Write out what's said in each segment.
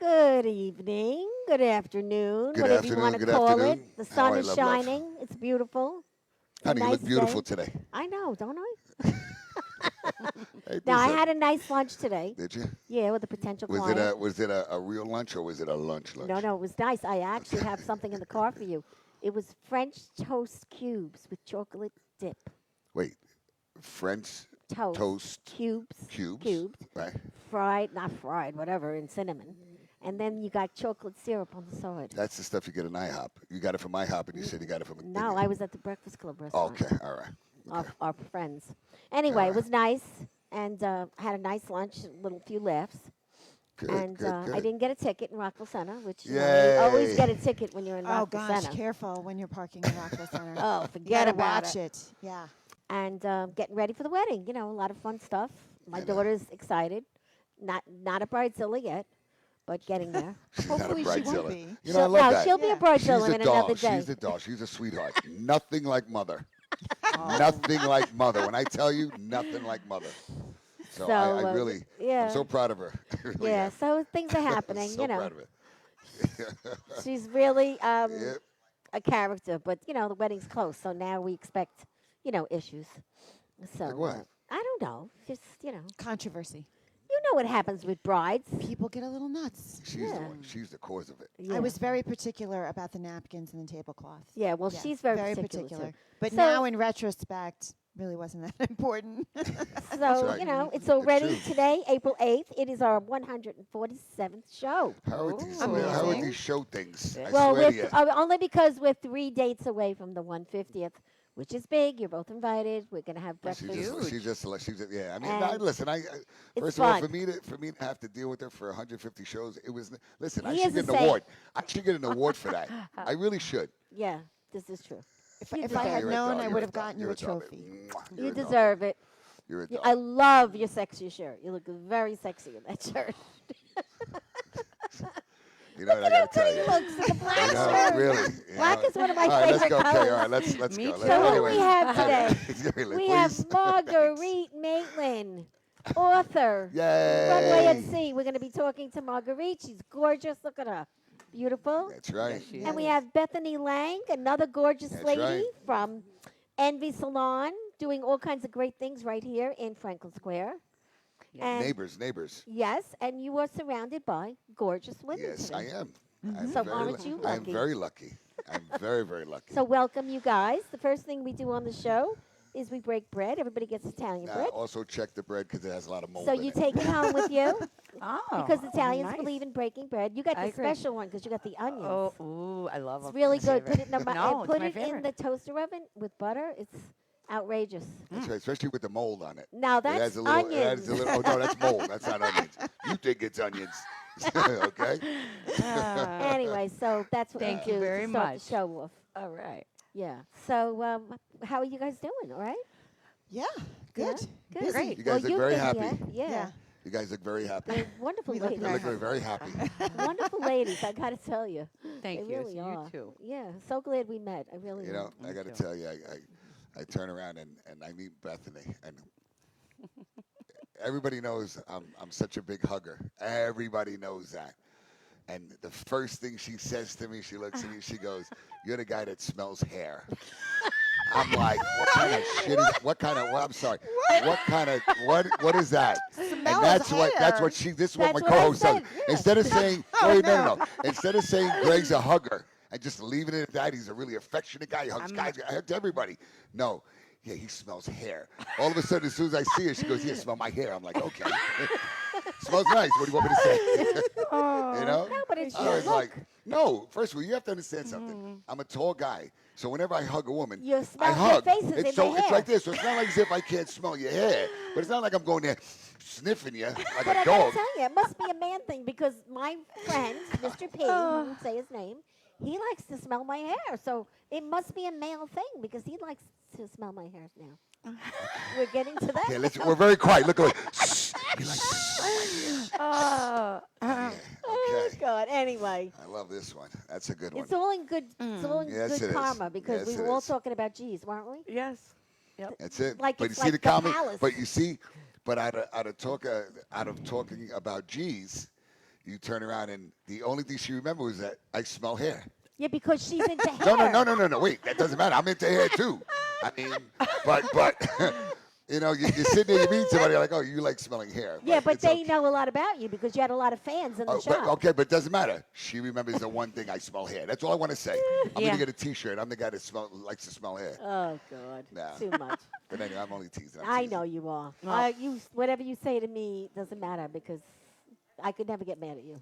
Good evening, good afternoon, Good whatever you want afternoon. to Good call it. afternoon. The How sun I is love love. shining. It's beautiful. It's a Honey, you look nice beautiful day. today. I know, don't I? Hey, do Now, I something. had a nice lunch today. Did you? Yeah, with a potential Was it client. a real lunch or was it a lunch No, lunch? no, it was nice. I actually Okay. have something in the car for you. It was French toast cubes with chocolate dip. Wait, French Toast toast cubes, cubes, cubed, right? fried, not fried, whatever, in cinnamon. And then you got chocolate syrup on the side. That's the stuff you get in IHOP. You got it from IHOP, and you N- said you got it from. No, I was at the Breakfast Club restaurant. Okay, all right, okay, Our friends. all Anyway, it right. was nice, and had a nice lunch, a little few laughs. Good, And good, I good. didn't get a ticket in Rockville Center, which you always Yay! get a ticket when you're in Oh Rockville gosh, Center. careful when you're parking in Rockville Center. Oh, You forget gotta about watch it. it. Yeah. And getting ready for the wedding. A lot of fun stuff. My I know. daughter's excited. Not a bridezilla yet, but getting there. She's not a Hopefully she won't bridezilla. be. You know, I love No, that. she'll be a Yeah. bridezilla She's a in another doll. day. She's a doll. She's a sweetheart. Nothing like mother. Oh. Nothing like mother. When I tell you, nothing like mother. So So I really, I'm yeah, so proud of her. I really yeah. am. So things are happening. So proud of her. She's really Yep. a character, but the wedding's close, so now we expect issues. So Like what? I don't know, just Controversy. you know what happens with brides. People get a little nuts. She's the Yeah. one. She's the cause of it. Yeah, I was very particular about the napkins and the tablecloths. yeah. Well, Yeah, she's very particular. Too. But So- now, in retrospect, really wasn't that important. So right. it's already true. today, April 8th. It is our 147th show. How are these? Ooh. How are Amazing. these show things? I Well, swear to you. only because we're 3 dates away from the 150th, which is big. You're both invited. We're gonna have She breakfast. just, yeah. I mean, And listen. it's First of all, fun. for me to have to deal with her for 150 shows, it was. Listen, I He should is get a an saint. award. I should get an award for that. I really should. Yeah, this is true. if You if deserve I had You're a known, doll. I You're would a have doll. gotten you You're a doll. trophy. Mwah. You're You a doll. deserve it. You're a I doll. love your sexy shirt. You look very sexy in that shirt. You know what I gotta tell you. Looks like a black You know, shirt. really. you Black know. is one of my All right, let's favorite go. Okay, colors. all right, let's Me go. too. Let's, So who do anyway. we have today? Really, We please. have Marguerite Maitland, author. Runway at Yay! Sea. We're going to be talking to Marguerite. She's gorgeous. Look at her. Beautiful. That's right. Yes, she And we is. have Bethany Lang, another gorgeous That's lady right. from Envy Salon, doing all kinds of great things right here in Franklin Square. Yes. And Neighbors. yes, and you are surrounded by gorgeous women Yes, today. I am. I'm So very aren't you I'm lucky? very lucky. I'm very, very lucky. So welcome, you guys. The first thing we do on the show is we break bread. Everybody gets Italian bread. Also check the bread because it has a lot of mold So in you it. take it home with you Oh, because Italians nice. believe in breaking bread. You got I the agree. special one because you got the onions. Oh, ooh, I love It's them. really My good. Put it favorite. in the No, it's put my it in favorite. the toaster oven with butter. It's outrageous. That's right, especially with the mold on it. Now It that's has a little, it onions. has a little, oh no, that's mold. That's not onions. You think it's onions. Okay? Anyway, so that's what Thank we you do very to start much. the show off. All right. Yeah. So how are you guys doing? All right. Yeah, good. Good. Busy. Great. You guys look you've very been happy. here. Yeah. Yeah. You guys look very happy. They're wonderful We look ladies. You very look very happy. Wonderful ladies. I got to tell you. Thank they you. really So are. You too. Yeah. So glad we met. I really You know, am. I Me got to too. tell you, I turn around and I meet Bethany, and everybody knows I'm such a big hugger. Everybody knows that. And the first thing she says to me, she looks at me, she goes, "You're the guy that smells hair." I'm like, what kind of shit is? What kind of? Well, I'm sorry. What kind of? What is that? And that's what. That's what she. This is what That's my what I co-host does. said, yeah. Instead of saying, Oh, wait, no, no. no, no. Instead of saying Greg's a hugger and just leaving it at that, he's a really affectionate guy. He hugs I'm guys. I hug everybody. No. Yeah, he smells hair. All of a sudden, as soon as I see her, she goes, "Yeah, smell my hair." I'm like, "Okay." Smells nice. What do you want me to say? You know? No, but it's I your was look. like, no. First of all, you have to understand something. I'm a tall guy, so whenever I hug a woman, Your I smell- your hug. face is in It's the so it's hair. like this. So it's not like as if I can't smell your hair, but it's not like I'm going there sniffing you like But a I dog. gotta tell you, it must be a man thing because my friend, Mr. P, who won't say his name, he likes to smell my hair. So it must be a male thing because he likes to smell my hair now. We're getting to that. Okay, we're very quiet. Look away. Be like, Oh, yeah, Oh okay. God. Anyway, I love this one. That's a good one. it's all in good. It's all in Yes, good it is. karma because Yes, we it were all is. talking about G's, weren't we? yes. Yep. That's it. Like but you it's see like the the comment. palace. But you see, but out of talking about G's, You turn around and the only thing she remembered was that I smell hair. Yeah, because she's into hair. No. Wait, that doesn't matter. I'm into hair too. I mean, but you sit there, you meet somebody like, oh, you like smelling hair. Yeah, but it's they okay. know a lot about you because you had a lot of fans in the Oh, shop. but it doesn't matter. She remembers the one thing: I smell hair. That's all I want to say. I'm Yeah. gonna get a T-shirt. I'm the guy that likes to smell hair. Oh God, Nah. too much. But anyway, I'm only teasing. I know you are. Well- Whatever you say to me doesn't matter because I could never get mad at you.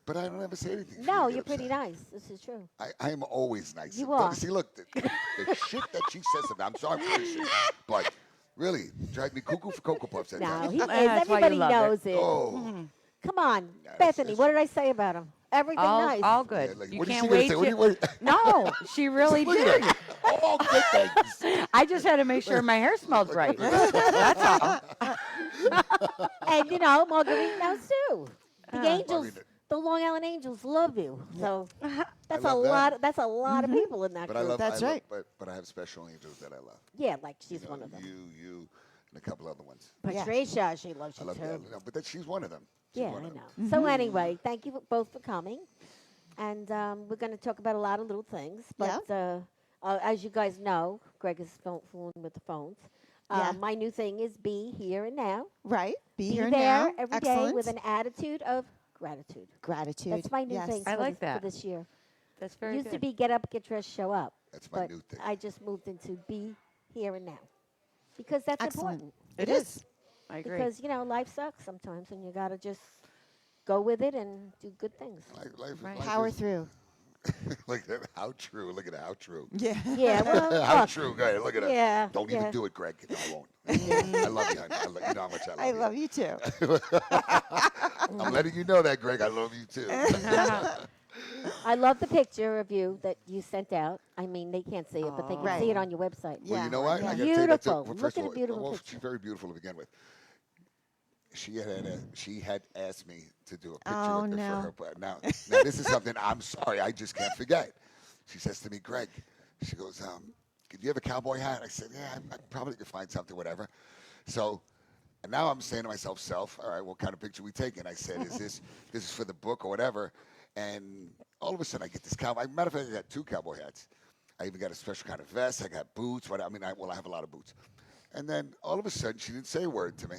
But I don't ever say anything. No, to get you're pretty upset. nice. This is true. I am always nice. You Don't- are. See, look, the shit that she says to me. I'm sorry for this shit, but really, drive me cuckoo for Cocoa Puffs. at No, times. he is. That's why you Everybody love it. knows it. Oh, Come on, that's- Bethany. that's- What did I say about him? Everything nice. All good. Yeah, like, you what is can't she gonna wait. say? What do to- you- what- No, she really Look at did. that. All good things. I just had to make sure my hair smelled right. That's all. And Marguerite knows too. The Angels, Marguerite. the Long Island Angels love you. So that's a love that. lot. That's a lot of people in that But I group. love. That's I love- right. but I have special angels that I love. Yeah, like she's You know, one of them. You, and a couple other ones. Yeah. Patricia, she loves I you love too. that. No, but she's one of them. She's Yeah, I one of know. them. So anyway, thank you both for coming, and we're going to talk about a lot of little things. But as you guys know, Greg is fooling with the phones. Yeah. My new thing is be here and now. Right. Be Be here there now. every day Excellent. with an attitude of gratitude. Gratitude. That's my new yes. thing I for, like this, for that. this year. That's very Used good. to be get up, get dressed, show up. That's my But new thing. I just moved into be here and now. Because that's Excellent. important. It is. I agree. Because, life sucks sometimes and you got to just go with it and do good things. Life Right. Power is, through. Look at how true. Look at how true. Yeah. Yeah, well, How look, true. Go ahead. Look at her. yeah, Don't yeah. even do it, Greg. No, I won't. I love you, honey. You know how much I love I you. love you too. I'm letting you know that, Greg. I love you too. I love the picture of you that you sent out. I mean, they can't see it, but they can Right. see it on your website. Well, Yeah. you know what? Yeah. I gotta tell you that, Beautiful. well, Look first at of a all, beautiful well, picture. she's very beautiful to begin with. She had asked me to do a picture Oh, with her no. for her, but now this is something I'm sorry, I just can't forget. She says to me, Greg, she goes, do you have a cowboy hat? I said, yeah, I probably could find something, whatever. So, and now I'm saying to myself, all right, what kind of picture we taking? I said, this is for the book or whatever. And all of a sudden, I get this cowboy. Matter of fact, I got 2 cowboy hats. I even got a special kind of vest. I got boots. I have a lot of boots. And then all of a sudden, she didn't say a word to me.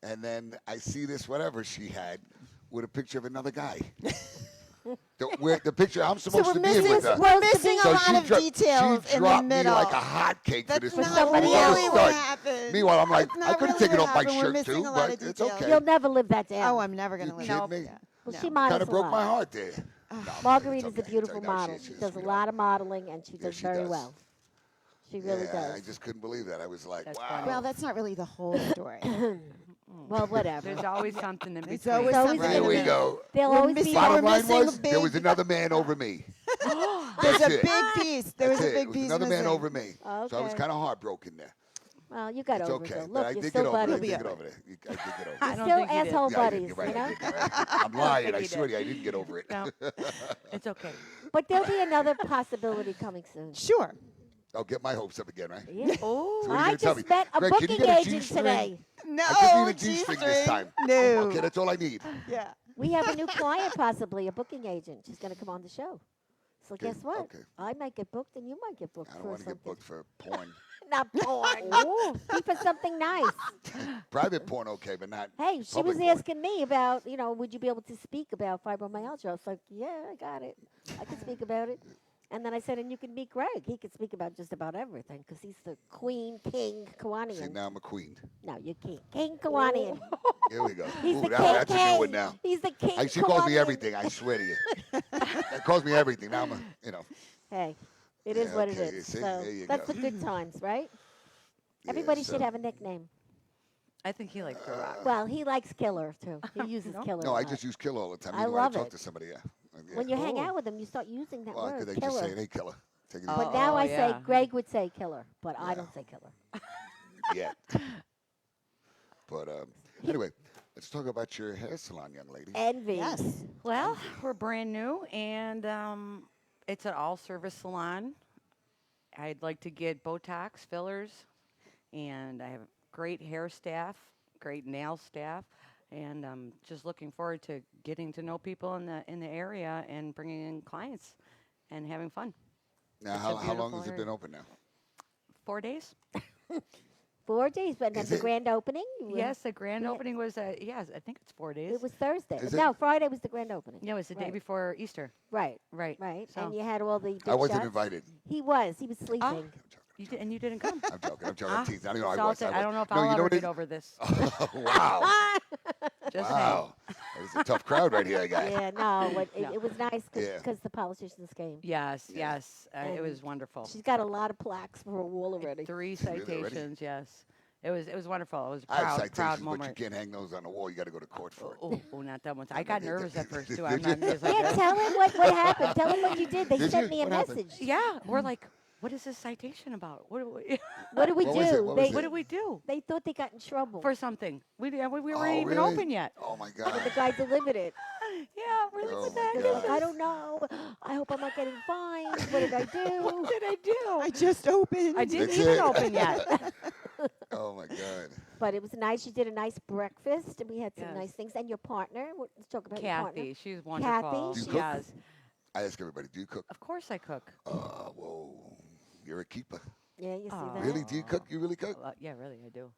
And then I see this whatever she had with a picture of another guy. the picture I'm So supposed we're to be in missing, with her. we're missing So a lot of details she in dropped the me middle. like a hotcake for That's this. not somebody really else. what happened. Meanwhile, I'm like, That's I not could have really taken what off my happened. We're shirt missing too, a lot but of it's details. okay. You'll never live that down. Oh, I'm never going to You live kidding that. me? Yeah. Well, No. she models Kind of a broke lot. my heart there. No, Marguerite it's is a okay. beautiful It's okay. No, model. she's She a does a sweetheart. lot of modeling, and she Yeah, does she very does. well. She really Yeah, does. I just couldn't believe that. I was like, That's wow. funny. Well, that's not really the whole story. Well, whatever. There's always something in between. There's always always something. There in we the go. They'll We're always be missing- there. Bottom we're line missing a was, there was big- another man over me. There's That's a it. big piece. There was That's a it. big It was piece another man missing. over me. So I was Okay. kind of heartbroken there. Well, you got It's over okay. it. Though. But Look, I you're did still get over it. I buddies. did get over it. I did get over I it. You're don't still think you did. asshole Yeah, I did. buddies, You're right. you know? I did. You're right. I'm lying. think I you swear did. to you, I didn't get over it. No, it's okay. But there'll be another possibility coming soon. Sure. I'll get my hopes up again, right? Yeah. Oh, So what are you I gonna tell just me? met a Greg, can you booking get a agent G-string? today. No, I just need a G-string this time. No. Okay, that's all I need. Yeah. We have a new client, possibly a booking agent. She's going to come on the show. So Okay, guess what? okay. I might get booked, and you might get booked I don't for want to get something. booked for porn. Not porn. Be for something nice. Private porn, okay, but not. Hey, she public was porn. asking me about, would you be able to speak about fibromyalgia? I was like, yeah, I got it. I can speak about it. And then I said, and you can meet Greg. He can speak about just about everything because he's the king See, Kawanian. now I'm a queen. No, you're King Kawanian. Here we go. He's Ooh, the that's a new one king. now. He's the king. She calls me Kawanian. everything. I swear to you. That calls me everything. Now I'm a. Hey, it is Yeah, what okay, it you is. see? So There you that's go. the good times, right? Yeah, Everybody so- should have a nickname. I think he likes The Rock. Well, he likes Killer too. He uses No. Killer. No, a I lot. just use killer all the time. I Even when love I talk it. to somebody, yeah. Yeah. When you hang Cool. out with him, you start using that Well, word, because they killer. just say, hey, killer. Take it easy. But now Oh, I yeah. say Greg would say killer, but I Yeah. don't say killer. yet. But anyway, let's talk about your hair salon, young lady. Envy. Yes. Well, we're brand new, and it's an all-service salon. I'd like to get Botox, fillers, and I have great hair staff, great nail staff, and just looking forward to getting to know people in the area and bringing in clients and having fun. Now, It's a how long beautiful has it area. been open now? 4 days. 4 days, but then Is the it? grand opening. Yes, the grand Yeah. opening was yes, I think it's 4 days. It was Thursday. Is it? No, Friday was the grand opening. Yeah, it was the day Right. before Easter. Right, Right. right. So And you had all the big I wasn't shots. invited. He was sleeping. Ah. And you didn't come. I'm joking. I'm joking. Ah, I'm teasing. I don't know. I was. Salted. I don't know if No, I'll you know ever what get it- over this. Wow. Just Wow. It's a tough crowd right here, guys. Yeah, no, No. it was nice Yeah. because the politicians came. Yes, yes. It And was wonderful. She's got a lot of plaques for a wall already. 3 Really already? citations. Yes, it was wonderful. It was a I have proud citations, but you moment. can't hang those on the wall. You got to go to court for it. Oh, not that one. I no, got did- nervous at first too. did I'm you? not news like Yeah, that. tell him what happened. Tell him what you did. They Did sent you? me a What happened? message. Yeah, we're like, what is this citation about? What do we, What do we What was it? do? What They, was what did we do they thought they got in trouble. for something? We weren't Oh, even really? open yet. Oh my But the God. guy delivered it. Yeah, we're like, Oh what the my heck is God. this? I don't know. I hope I'm not getting fined. What did I do? What did I do? I just opened. I didn't That's even it. open yet. Oh my God. But it was nice. You did a nice breakfast, and we had some Yes. nice things. And your partner. Let's talk about your partner. Kathy, she's wonderful. Do you cook? Yes, I ask everybody, do you cook? of course I cook. Whoa. You're a keeper. Yeah, you see Aw. that? Really? Do you cook? You really cook? Yeah, really, I do.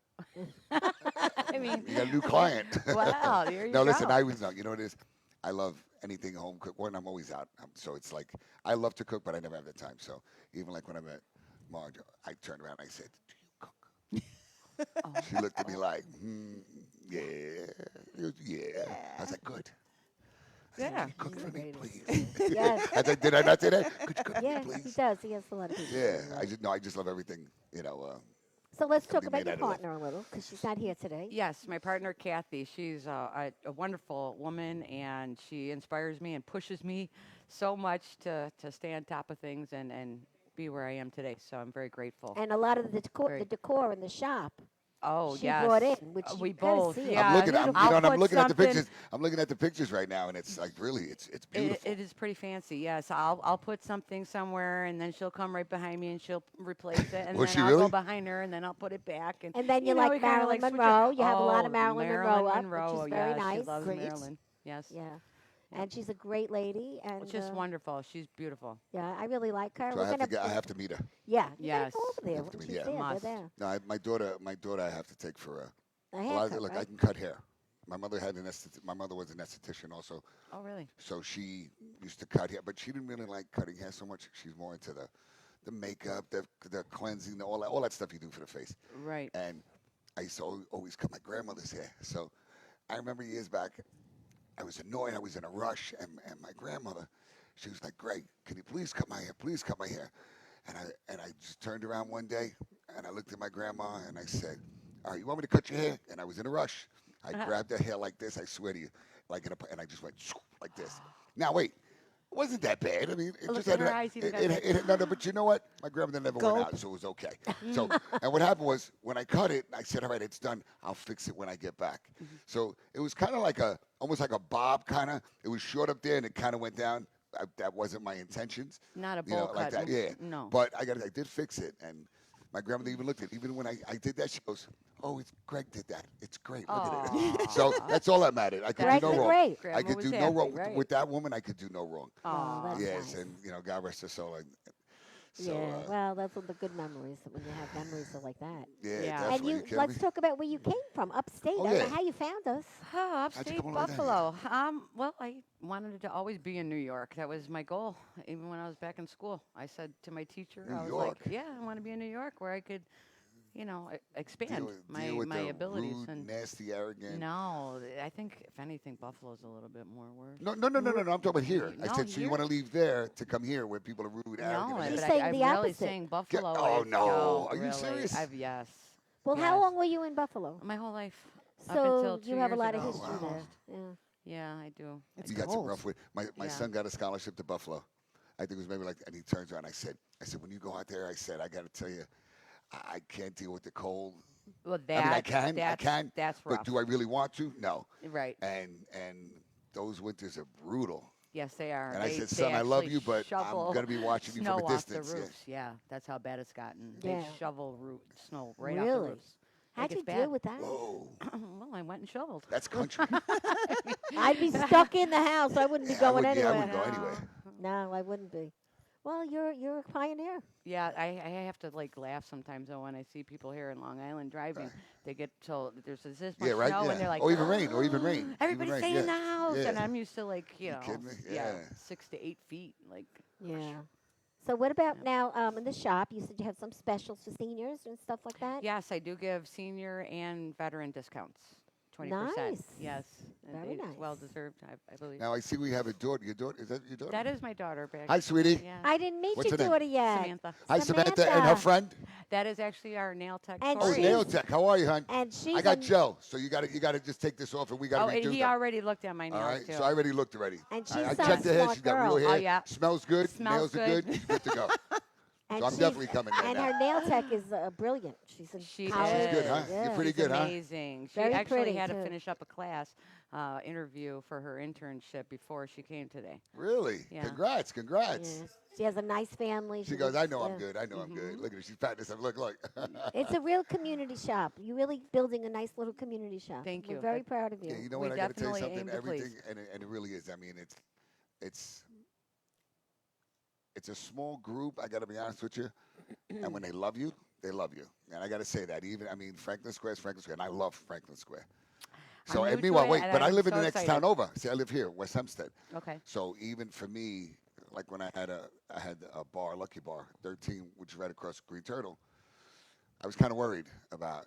I mean, You got a new client. wow, there you No, listen, go. I was not. You know what it is? I love anything home cooked. One, I'm always out. So it's like, I love to cook, but I never have the time. So even like when I'm at Marge, I turned around and I said, do you cook? Oh. She looked at me like, yeah. Yeah. I was like, good. I said, Yeah. "Will you cook for me, Great. please? Yes. I said, did I not say that? Could you cook for Yeah, me, he please? does. He has a lot of people. Yeah. I just love everything, you know. So let's Can talk be about made your out of love. partner a little, because she's not here today. Yes, my partner Kathy. She's a wonderful woman, and she inspires me and pushes me so much to stay on top of things and be where I am today. So I'm very grateful. And a lot of the Very- decor in the shop. Oh, she yes. brought in, which you we gotta both. see it. Yeah, I'm looking. beautiful. I'll I'm put looking at the something- pictures. I'm looking at the pictures right now, and it's like really, it's beautiful. It is pretty fancy. Yes, I'll put something somewhere, and then she'll come right behind me and she'll replace it, and Was then she I'll really? go behind her, and then I'll put it back. And then you know, like we kinda Marilyn switch it. Monroe. You have a lot of Oh, Marilyn Monroe up, which is very yeah, nice. She loves Great. Marilyn. Yes. Yeah. Yeah. And she's a great lady. And Just wonderful. She's beautiful. yeah, I really like her. So We're I have gonna, to get. I have to meet her. yeah, you Yes. gotta go over there. Have to She's meet- yeah. there. Must. They're there. No, my daughter, I have to take for a. A Well, haircut, look, I right? can cut hair. My mother had my mother was an esthetician also, Oh, really? so she used to cut hair, but she didn't really like cutting hair so much. She's more into the makeup, the cleansing, all that stuff you do for the face. Right. And I used to always cut my grandmother's hair. So I remember years back, I was annoyed. I was in a rush, and my grandmother, she was like, "Greg, can you please cut my hair? Please cut my hair." And I just turned around one day, and I looked at my grandma, and I said, "All right, you want me to cut your hair?" And I was in a rush. I grabbed her hair like this. I swear to you, and I just went like this. Now wait. It wasn't that bad. I mean, it Look just at had her eyes, you got no, but you know what? My grandmother never went Gulp. out, so it was okay. So, and what happened was when I cut it, I said, "All right, it's done. I'll fix it when I get back." So it was kind of like almost like a bob kind of. It was short up there, and it kind of went down. That wasn't my intentions. Not a You know, bowl like cut. that. Yeah. No. But I did fix it, and my grandmother even looked at it. Even when I did that, she goes, "Oh, it's Greg did that. It's great. Look at it." So that's all that mattered. I could Greg do no did wrong. great. I Grandma could was do no happy, wrong right? with that woman. I could do no wrong. Oh, that's Yes, nice. and God rest her soul. So, yeah, well, those are the good memories when you have memories like that. yeah, Yeah. And definitely. you, kidding let's me? talk about where you came from, upstate. Oh, I don't yeah. know how you found us. Oh, you upstate come all the way down here? Buffalo. Well, I wanted to always be in New York. That was my goal, even when I was back in school. I said to my teacher, New I was York. like, "Yeah, I want to be in New York, where I could, expand deal with my the abilities." rude, And nasty, arrogant. no, I think if anything, Buffalo's a little bit more worse. No. I'm talking about here. I No, said, so you here- want to leave there to come here where people are rude, arrogant. No, and She's but nasty? saying I'm the really opposite. saying Buffalo. oh, is- no. Are you really. serious? Yes. Well, how Yes. long were you in Buffalo? My whole life. up So until 2 you have a years lot ago. of history Wow. there. Yeah. Yeah, I do. It's You got some cold. rough with my Yeah. son got a scholarship to Buffalo. I think it was maybe like, and he turns around. I said, when you go out there, I said, I got to tell you, I can't deal with the cold. Well, I mean, I can, That's but rough. do I really want to? No. Right. And those winters are brutal. Yes, they are. And I They- said, they son, I love actually you, but I'm shovel gonna be watching you snow from a off distance. the Yeah. roofs. Yeah, that's how bad it's gotten. Yeah. They shovel snow right off the Really? roofs. It How'd you gets bad. deal with that? Whoa, Well, I went and shoveled. that's country. I'd be stuck in the house. I wouldn't be Yeah, going I anywhere. wouldn't go anywhere. No, I wouldn't be. Well, you're a pioneer. Yeah, I have to like laugh sometimes though when I see people here in Long Island driving. Right. They get till there's this much Yeah, right. snow Yeah. and they're like, or even rain. Or even rain. everybody even stay rain. in the yeah. house, and Yeah. I'm used to like You kidding me? yeah, Yeah. 6 to 8 feet. Like, Yeah. So what about now in the shop? You said you have some specials for seniors and stuff like that? yes, I do give senior and veteran discounts, 20%. Nice. Yes, and Very it's well nice. deserved, I believe. Now I see we have a daughter. Your daughter, is that your daughter? That is my daughter back. Hi, sweetie. Yeah, I didn't meet What's your her name? daughter yet. Samantha. Hi, Samantha, and her friend. That is actually our nail tech. And Oh, she's- Corey. Nail Tech. How are you, hon? And she's I got a, Joe, so you gotta just take this off, and we gotta Oh, and redo he them. already looked at my nails All right, too. so I already looked already. And I she's some checked her hair. smart She's got real girl. hair. Oh, yeah. Smells good. Smells Nails are good. good. She's good to go. and So I'm she's- definitely coming there And now. her nail tech is brilliant. She's in She college. is. Good, huh? Yeah. You're pretty She's good, huh? amazing. She Very actually pretty, had to too. finish up a class interview for her internship before she came today. Really? Yeah. Congrats, congrats. Yeah. She has a nice family. She goes, I know I'm yeah. good. I know I'm good. Mhm. Look at her. She's patting herself. Look. It's a real community shop. You're really building a nice little community shop. Thank We're you. very That- proud of you. Yeah, you know We what? I got to tell you definitely something. aim to please. Everything, and it really is. I mean, it's a small group. I got to be honest with you. And when they love you, they love you. And I got to say that. Franklin Square is Franklin Square, and I love Franklin Square. So, I'm and new to meanwhile, it, wait, and but I I'm live in so the next excited. town over. See, I live here, West Hempstead. Okay. So even for me, like when I had a bar, Lucky Bar, 13, which is right across Green Turtle, I was kind of worried about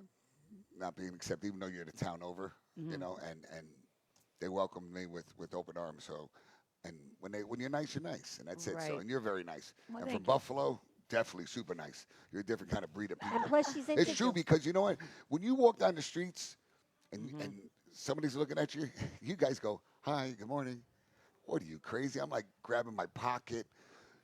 not being accepted, even though you're the town over, you Mhm. know, and they welcomed me with open arms. So, and when you're nice, you're nice, and that's it. So, Right. and you're very nice. Well, and thank from you. Buffalo, definitely super nice. You're a different kind of breed of people. And plus, she's It's true because you know what? When you walk down the streets and Mhm. and somebody's looking at you, you guys go, "Hi, good morning." What are you crazy? I'm like grabbing my pocket,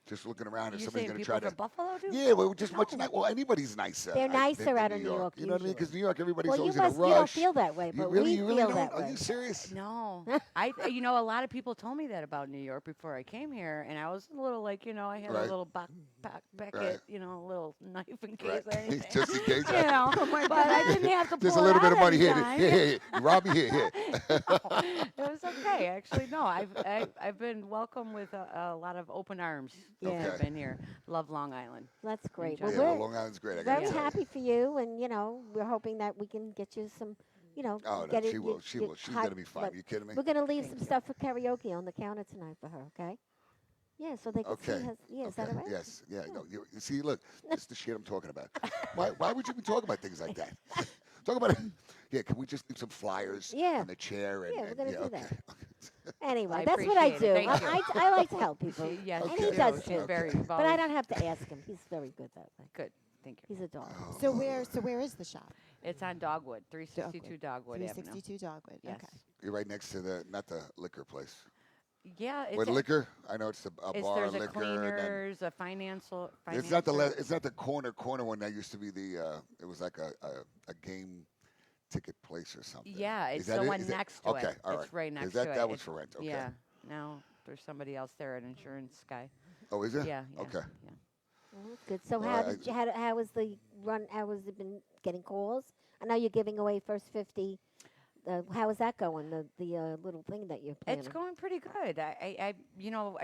just looking around, and You somebody's saying gonna people try to. from Buffalo do? Yeah, well, just much No. nice. Well, anybody's nicer. They're I nicer think, out than of New York, You know what I mean? Because usually. New York, everybody's Well, you always in a must you don't rush. feel that way, You but really, we you really feel don't? that Are way. you serious? No, a lot of people told me that about New York before I came here, and I was a little like, I had Right. a little Beckett, Right. A little knife in case Right. anything. Just in case. But I didn't have to pull Just a it little bit out of money here. anytime. Here. You rob me here. It was okay, actually. No, I've been welcomed with a lot of open arms since Yeah. I've been here. Love Long Island. That's great. Enjoy Well, it. Yeah, we're Long Island's great. I gotta very tell you. happy for you, and we're hoping that we can get you some, Oh, no, get it. she will. She will. She's gonna be fine. You kidding me? We're gonna leave Thank some you. stuff for karaoke on the counter tonight for her. Okay? Yeah, so they can see. Okay. Her, yeah, is that all right? Yes. Yeah. No. You see, look, this is the shit I'm talking about. Why would you be talking about things like that? Talk about it. Yeah. Can we just leave some flyers Yeah. on the chair? And, Yeah, we're and- gonna yeah, do okay. that. Anyway, I that's what I appreciate do. it. Thank you. I like to help people, Yes, and Okay. he she does She's too. very But I always- don't have to ask him. He's very good that way. Good. Thank you. He's a dog. Oh, So where is the shop? It's on Dogwood, 362 Dogwood Avenue. 362 Dogwood. Yes. Okay. You're right next to not the liquor place. Yeah, it's With liquor? I know it's a bar there's a liquor. And then cleaners, a financial. it's not it's not the corner one that used to be the. It was like a game ticket place or something. Yeah, Is it's that the it? one Is it? next to Okay, it. all It's right next Is that to it. that was It's- for rent? Okay. Yeah. Now there's somebody else there, an insurance guy. Oh, is it? Yeah. Okay. Yeah. Well, that's good. So Well, how was the run? How has it been getting calls? I know you're giving away first 50. How is that going? The little thing that you're planning. It's going pretty good. I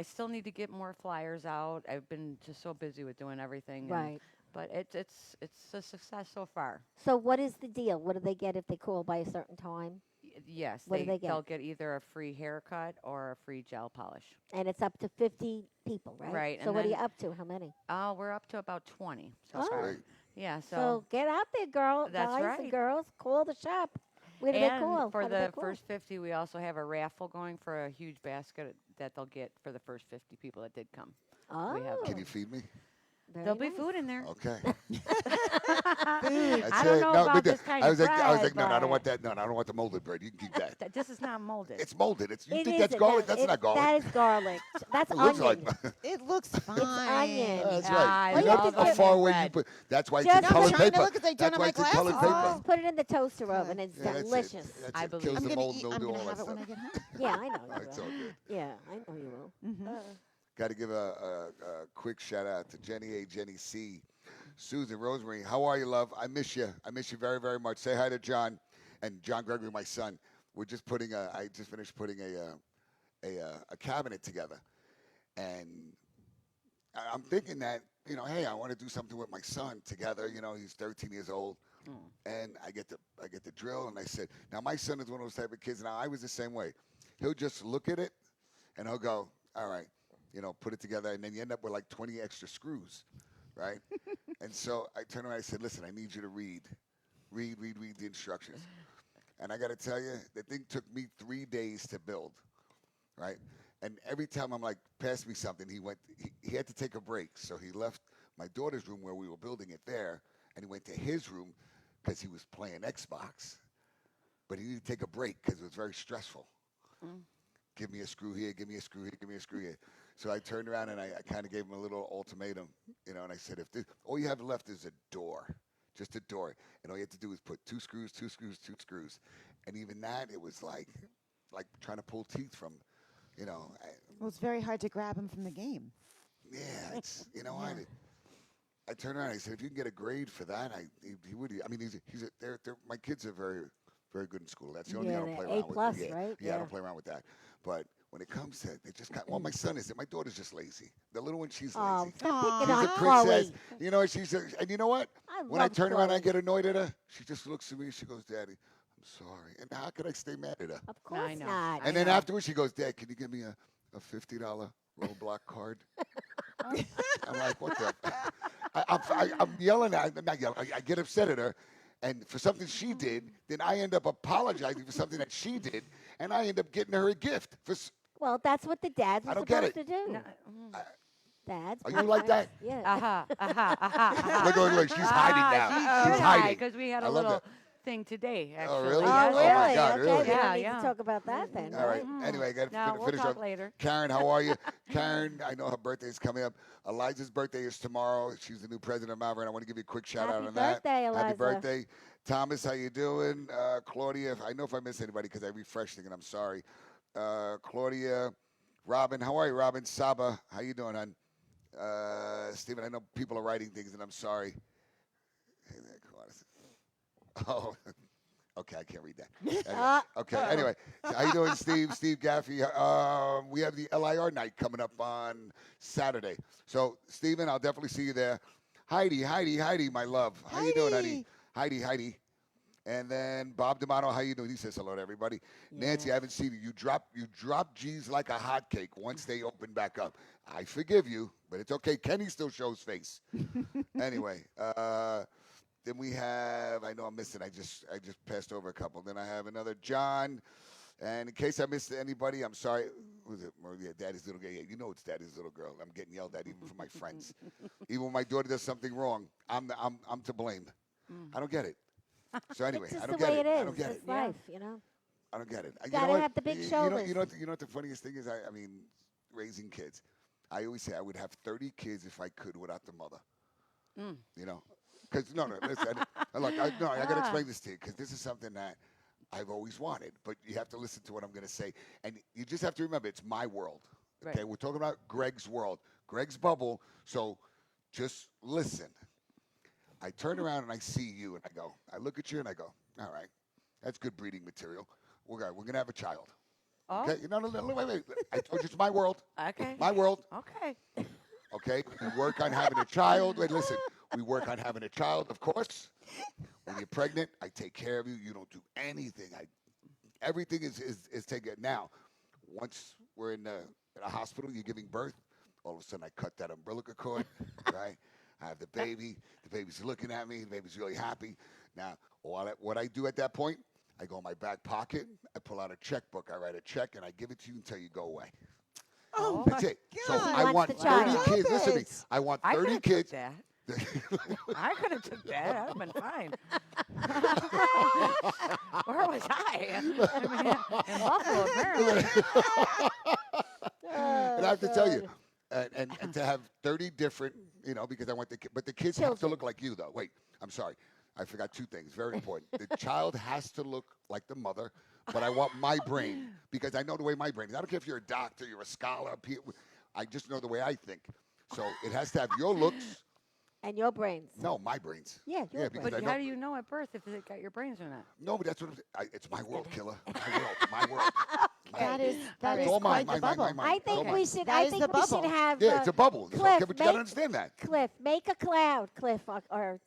still need to get more flyers out. I've been just so busy with doing everything. and- Right. But it's a success so far. So what is the deal? What do they get if they call by a certain time? Yes, What do they get? they'll get either a free haircut or a free gel polish. And it's up to 50 people, right? Right, So and what are you then- up to? How many? We're up to about 20 so Oh. far. Great. Yeah, So get out there, girl, That's guys right. and girls. Call the shop. Where do and they call? for How do they the call? first 50, we also have a raffle going for a huge basket that they'll get for the first 50 people that did come. Oh, we have Can you feed me? very There'll be nice. food in there. Okay. I That's don't it. know No, about but this kind I of was like, bread, no, I don't want but- that. No, I don't want the molded bread. You can keep that. This is not molded. It's molded. You It think that's isn't. garlic? No, That's not garlic. That is garlic. That's It looks onion. like. It looks fine. onion. That's I right. You love know how onion far away you bread. put. That's why it's Just in No, colored I'm trying to paper. look 'cause they've done That's it why on it's in my colored glasses. paper. Just put it in the toaster oven. It's Yeah, that's it. delicious. That's I it. believe Kills I'm the gonna mold, eat. I'm mildew, gonna all have that it when I stuff. get home. Yeah, I know Oh, you it's will. all good. Yeah, I know you will. Got to give a quick shout out to Jenny A, Jenny C, Susan, Rosemary, how are you, love? I miss you. I miss you very, very much. Say hi to John and John Gregory, my son. We're just putting I just finished putting a cabinet together, and I'm thinking that, hey, I want to do something with my son together. He's 13 years old, and I get the drill, and I said, now my son is one of those type of kids. Now I was the same way. He'll just look at it, and he'll go, all right, put it together, and then you end up with like 20 extra screws, right? And so I turned around and I said, listen, I need you to read the instructions. And I got to tell you, the thing took me 3 days to build, right? And every time I'm like, pass me something, he had to take a break. So he left my daughter's room where we were building it there, and he went to his room because he was playing Xbox. But he needed to take a break because it was very stressful. Give me a screw here, give me a screw here, give me a screw here. So I turned around and I kind of gave him a little ultimatum, and I said, all you have left is a door, just a door. And all you have to do is put 2 screws, 2 screws, 2 screws. And even that, it was like trying to pull teeth from, Well, it's very hard to grab him from the game. yeah, it's, I turned around and I said, if you can get a grade for that, he would. I mean, my kids are very, very good in school. That's the only thing I don't play A around plus, with. right? Yeah, I don't play around with that. But when it comes to, they just got, well, my son isn't. My daughter's just lazy. The little one, she's Oh, lazy. stop picking She's on a princess. Chloe. And you know what? When I love turn around and I Chloe. get annoyed at her, she just looks at me and she goes, Daddy, I'm sorry. And how could I stay mad at her? Of course know. not. And then afterwards she goes, Dad, can you give me a $50 Roblox card? I'm like, what the? I'm yelling at her. Not yelling. I get upset at her. And for something she did, then I end up apologizing for something that she did, and I end up getting her a gift. Well, that's what the dads I are don't get supposed to do. No, Dads. Are you like that? Yeah. Look, she's hiding now. She's hiding. Because we had I a love little that. thing today, Oh, actually. really? Oh, Oh, really? my God, Okay, really? we don't Yeah, need yeah. to talk about that then. All right. right? Anyway, I got No, to we'll finish talk up. later. Karen, how are you? Karen, I know her birthday is coming up. Eliza's birthday is tomorrow. She's the new president of Malvern. I want to give you a quick shout out Happy on that. birthday, Eliza. Happy birthday. Thomas, how you doing? Claudia, I know if I miss anybody because I refreshed it, and I'm sorry. Claudia, Robin, how are you, Robin? Saba, how you doing, hon? Stephen, I know people are writing things, and I'm sorry. Hey there, oh, okay, I can't read that. Anyway, okay, anyway, so how you doing, Steve? Steve Gaffey. We have the LIR night coming up on Saturday. So, Stephen, I'll definitely see you there. Heidi, my love. How you doing, honey? Heidi. And then Bob D'Amato, how you doing? He says hello to everybody. Nancy, I haven't seen you. You drop G's like a hotcake once they open back up. I forgive you, but it's okay. Kenny still shows face. Anyway, then we have, I know I'm missing, I just passed over a couple. Then I have another John. And in case I missed anybody, I'm sorry. Who's it? Yeah, Daddy's little girl. Yeah, you know it's Daddy's little girl. I'm getting yelled at even from my friends. Even when my daughter does something wrong, I'm to blame. I don't get it. So anyway, It's just I don't the get way it. it is. I don't get it. It's life, you know. I don't get it. You Gotta know what? have the big You shoulders. know what the funniest thing is? I mean, raising kids. I always say I would have 30 kids if I could without the mother. You know? Because, no, listen. I got to explain this to you because this is something that I've always wanted. But you have to listen to what I'm going to say. And you just have to remember, it's my world. Okay? Right. We're talking about Greg's world, Greg's bubble. So just listen. I turn around and I see you and I look at you and I go, all right, that's good breeding material. We're gonna have a child. Oh, Okay? No, wait. I told you it's my world. okay. My world. Okay. Okay? We work on having a child. Wait, listen. We work on having a child, of course. When you're pregnant, I take care of you. You don't do anything. Everything is taken. Now, once we're in a hospital, you're giving birth, all of a sudden I cut that umbilical cord, right? I have the baby. The baby's looking at me. The baby's really happy. Now, what I do at that point, I go in my back pocket. I pull out a checkbook. I write a check, and I give it to you until you go away. Oh, That's it. So God. I He want wants the 30 child. kids. Listen to me. it. I want I 30 could have kids. took that. I could have took that. That would have been fine. Where was I? I mean, in Buffalo, apparently. And I have to tell you, and to have 30 different, because I want but the kids have to Children. look like you, though. Wait, I'm sorry. I forgot 2 things. Very important. The child has to look like the mother, but I want my brain because I know the way my brain is. I don't care if you're a doctor, you're a scholar. I just know the way I think. So it has to have your looks And your brains. No, my brains. Yeah, your Yeah, brains. because But I how know. do you know at birth if it got your brains or not? No, but that's what it's my world, killer. My world. My world. That is All that is all quite mine, the mine, bubble. mine, mine. I It's all think mine. we should. That I is think the we should bubble. have. Yeah, it's a bubble. So, Cliff, okay, but you gotta make- understand that. Cliff, make a cloud, Cliff, our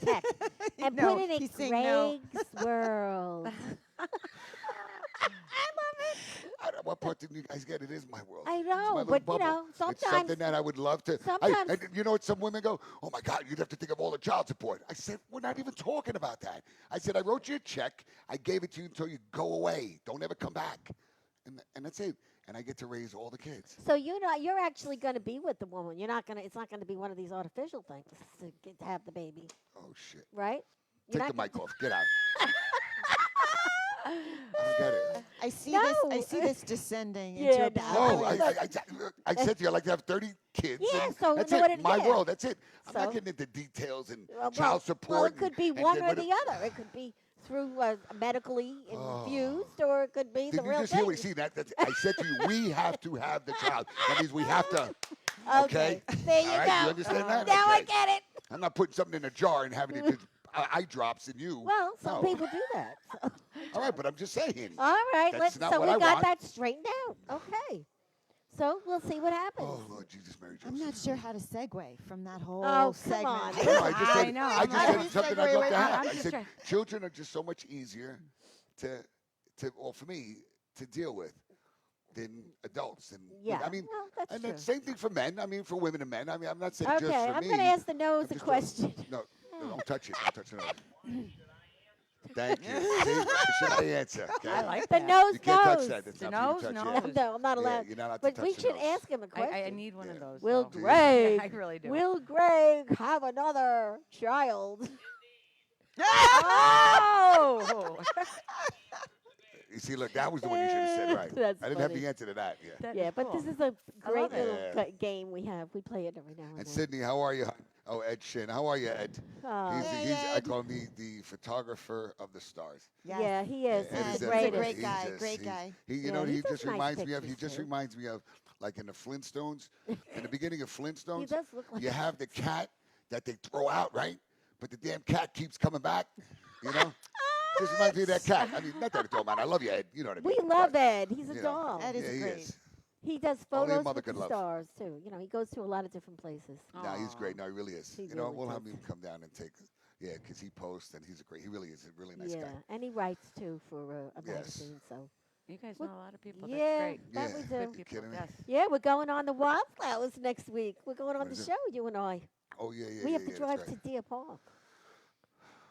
tech, and No, put it in he's saying no. Greg's world. What part didn't you guys get? It is my world. I It's my know, little but bubble. it's It's sometimes. something that I would love to. Sometimes- And you know what? Some women go, "Oh my God, you'd have to think of all the child support." I said, "We're not even talking about that." I said, "I wrote you a check. I gave it to you until you go away. Don't ever come back." And that's it. And I get to raise all the kids. So you're actually going to be with the woman. You're not going to. It's not going to be one of these artificial things to get to have the baby, Oh shit! right? You're Take the not mic off. Get out. I don't get it. I see No. this. I see this descending Yeah, into a no. bad No, place. I said to you, I'd like to have 30 kids. Yeah, and so that's know it. what it My is. world. That's it. I'm So- not getting into details and Well, child support. Well, it could be and one then or what- the other. It could be through medically Oh. infused, or it could be Did the you real just thing. hear what you see? That's, I said to you, we have to have the child. That means we have to. Okay, there you All right, go. you understand that? Now I Okay. get it. I'm not putting something in a jar and having it just eye drops in you. Well, some No. people do that. So. All right, but I'm just saying. All right, That's let's. not So what we I got want. that straightened out. Okay. So we'll see what happens. Oh Lord Jesus, Mary Joseph. I'm not sure how to segue from that whole Oh, come segment. on. I know, I just said, I know, I I'm just like- said something I'd love to have. I'm I just said trying- children are just so much easier or for me, to deal with than adults. And Yeah. I mean, well, that's and true. the same thing for men. I mean, for women and men. I mean, I'm not saying just Okay, for I'm me. going to ask the nose I'm a just question. No, don't touch it. Don't touch it. Thank you. See, should I answer? Okay? I like The that. nose You can't touch goes. that. It's The not for you to nose? touch. No. Yeah. No, I'm not Yeah, allowed. you're not allowed But to we touch should the nose. ask him a question. I need one of Yeah. those. Will so- Greg? Yeah, I really do. Will Greg have another child? Oh! You see, look, that was the one you should have said right. That's I didn't have funny. the answer to that. Yeah. That Yeah, is but cool. this is a I great love it. little Yeah. game we have. We play it every now and And then. Sydney, how are you? Oh, Ed Shin, how are you, Ed? Oh, He's, Hey, I Ed. call him the photographer of the stars. Yes. yeah, he is. Yeah, Ed He's is the a greatest. great He's guy, just- great he's- guy. He, you Yeah, know, he he does just nice reminds me of. He pictures, just too. reminds me of, like in the Flintstones. In the beginning of He Flintstones, does look like. you have the cat that they throw out, right? But the damn cat keeps coming back. You know, just reminds me of that cat. I mean, not that I throw him out. I love you, Ed. You know what I mean. We love But, Ed. He's a you know, doll. Ed is yeah, he great. is. He does Only a photos mother with could the love. stars too. You know, he goes to a lot of different places. No, he's Aw. great. No, he really is. He You know, really we'll have does. him come down and take. Yeah, because he posts and he's a great. He really is a really nice yeah, guy. and he writes too for a Yes. magazine. So You guys What- know a lot of people. yeah, That's great. that Yeah. we Good do. You people. kidding me? Yes. Yeah, we're going on the Wildflowers next week. We're going on What the is it? show, you and I. Oh yeah, yeah. We yeah, have to yeah, drive that's to right. Deer Park.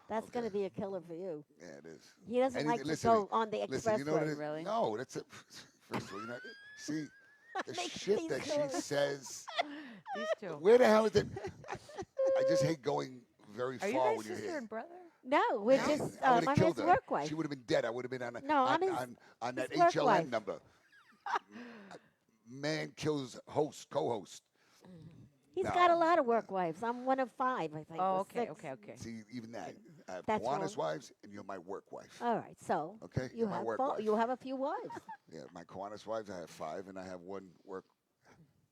That's going to Okay. be a killer for you. Yeah, it is. He doesn't Anything- like to listen, go on the Listen, you know what it expressway. is? Really? No, that's it. First of all, you know, see the Make shit these that she stories. says. These two. Where the hell is it? I just hate going very Are you far guys when you're sister here. and brother? No, we're No, just I would've my killed his her. work wife. She would have been dead. I would have been on a, No, on his- on that his work HLN wife. number. Man kills host, co-host. He's No. got a lot of work wives. I'm one of 5, I think. Oh, or okay, 6. okay, okay. See, even that. I have That's Kiwanis wrong. wives, and you're my work wife. All right, so Okay, you you're my have work fo- wife. you have a few wives. Yeah, my Kiwanis wives, I have 5, and I have one work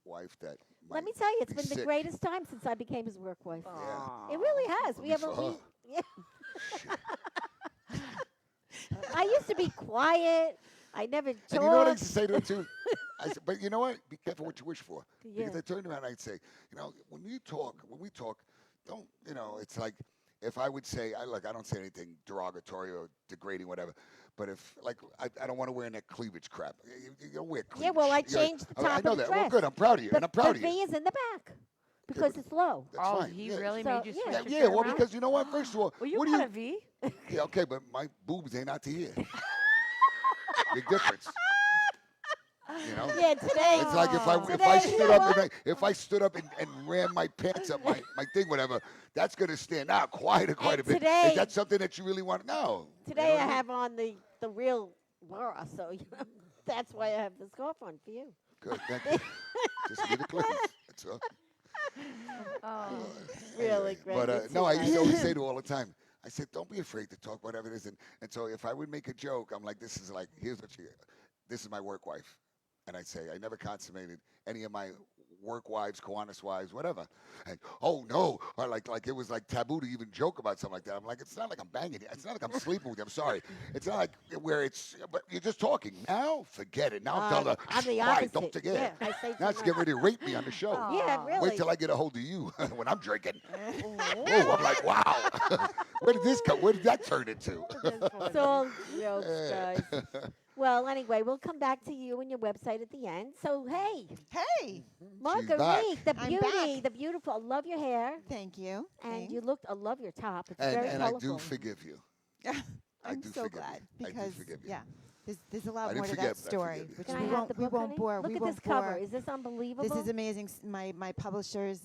wife that. Let might me tell you, it's be been the sick. greatest time since I became his work wife. Yeah. It really has. Only We have for her. yeah. Shit. I used to be quiet. I never talked. And you know what I used to say to her too? I said, but you know what? Be careful what you wish for. Yeah. Because I turned around and I'd say, you know, when we talk, don't, you know, it's like if I would say, I don't say anything derogatory or degrading, whatever. But if, like, I don't want to wear that cleavage crap. You don't wear cleavage. Yeah, well, I You know, changed the I top know of the that. Well, dress. good. I'm proud of you. The, and I'm proud the of V you. is in the back because but- it's low. That's Oh, fine. he yeah. really So, made you yeah. switch Yeah, your yeah, shirt well, around? because you know what? First of all, Well, you what got do a V. Yeah, okay, but my boobs ain't out to here. Big difference. You know? Yeah, today. It's like if I Today, stood you know up what? and if I stood up and ran my pants up my thing, whatever, that's gonna stand out quite a And bit. today- Is that something that you really want to know? Today I have on the real bra, so you know, that's why I have the scarf on for you. Good, thank you. Just need a clothes. That's all. Oh. Really great. But It's no, I too used to much. always say to her all the time. I said, don't be afraid to talk whatever it is. And so if I would make a joke, I'm like, this is my work wife. And I'd say, I never consummated any of my work wives, Kiwanis wives, whatever. And oh no, or like it was like taboo to even joke about something like that. I'm like, it's not like I'm banging you. It's not like I'm sleeping with you. I'm sorry. It's not like where it's, but you're just talking. Now, forget it. Now I'm telling her, I'm the quiet, opposite. don't forget. Yeah, I say Now too she's getting ready to rape me on the show. Yeah, Aw. really. Wait till I get a hold of you when I'm drinking. Whoa. Whoa, I'm like, wow. Where did this come? Where did that turn into? It's all jokes, guys. Well, anyway, we'll come back to you and your website at the end. So, hey, Hey, Marguerite, the I'm beauty, back. the beautiful. I love your hair. thank you. And Thanks. you looked, I love your top. It's and very and I colorful. do forgive you. I I'm do so forgive glad you. I do because forgive you. yeah, there's a I lot didn't more to forget, that but I story, forgive you. which Can I we have won't the we book, won't honey? bore. Look we at won't this cover. bore. Is this unbelievable? This is amazing. My publisher's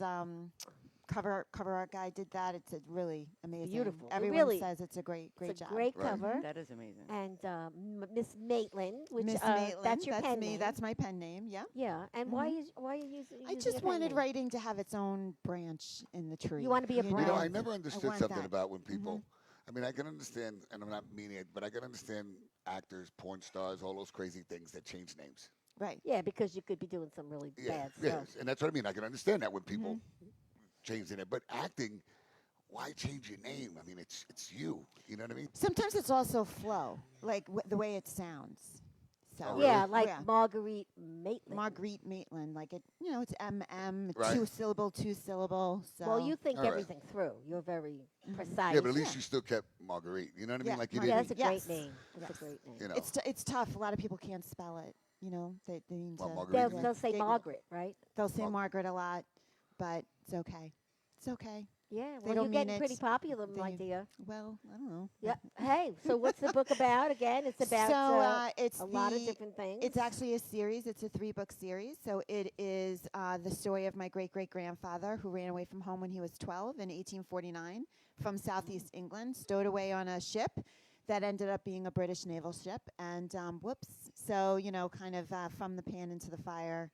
cover art guy did that. It's a really amazing. beautiful. It Everyone really- says it's a great It's a job. great Right. cover. That is amazing. And Miss Maitland, which Miss that's Maitland, your pen me. name. That's my pen name. Yeah. Yeah. And why are you using? I using just your pen wanted name? writing to have its own branch in the tree. You want to be a know? You know, I brand. never understood want something that. about when people. I mean, I can understand, and I'm not meaning it, but I can understand actors, porn stars, all those crazy things that change names. Right. Yeah, because you could be doing some really Yeah, bad yeah, stuff. and that's what I mean. I can understand that when people change their name, but acting, why change your name? I mean, it's you. You know what I mean? Sometimes it's also flow, like the way it sounds. So Oh, really? Yeah, like yeah. Marguerite Maitland. Marguerite Maitland, like it, it's MM, Right. two syllable. So Well, you think All right. everything through. You're very precise. Yeah, but at least you still kept Marguerite. You know what I mean? Yeah, Like you Yeah, didn't. that's a Yes. great name. That's Yes. a great name. You know. it's tough. A lot of people can't spell it. They need Well, to. Marguerite, They'll, you mean? they'll say They- Margaret, right? They'll say Mar- Margaret a lot, but it's okay. It's okay. Yeah. They Well, don't you're mean getting pretty it. popular, my They- dear. Well, I don't know. Yeah. Hey, so what's the book about again? It's about So it's a lot of the- different things. It's actually a series. It's a 3-book series. So it is the story of my great-great-grandfather who ran away from home when he was 12 in 1849 from Southeast England, stowed away on a ship that ended up being a British naval ship. And whoops. So, kind of from the pan into the fire.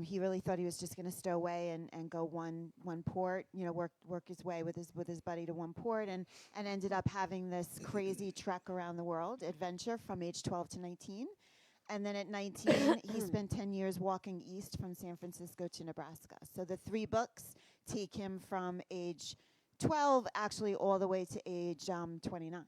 He really thought he was just going to stow away and go one port, work his way with his buddy to one port, and ended up having this crazy trek around the world adventure from age 12 to 19. And then at 19, he spent 10 years walking east from San Francisco to Nebraska. So the 3 books take him from age 12 actually all the way to age 29.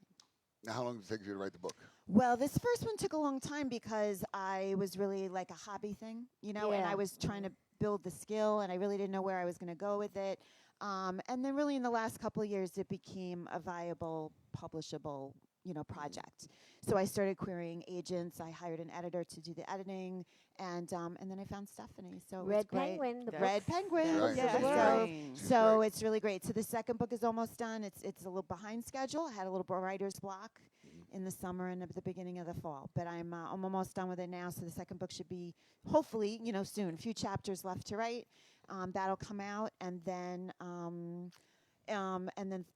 Now, how long did it take you to write the book? Well, this first one took a long time because I was really like a hobby thing, and Yeah. I was trying to build the skill, and I really didn't know where I was going to go with it. And then really in the last couple of years, it became a viable, publishable, project. So I started querying agents. I hired an editor to do the editing, and then I found Stephanie. So it was Red great. Penguin. The Red books- Penguin. Right. Yeah. She's So, great. She's so great. it's really great. So the second book is almost done. It's a little behind schedule. I had a little writer's block in the summer and at the beginning of the fall, but I'm almost done with it now. So the second book should be hopefully soon. A few chapters left to write. That'll come out, and then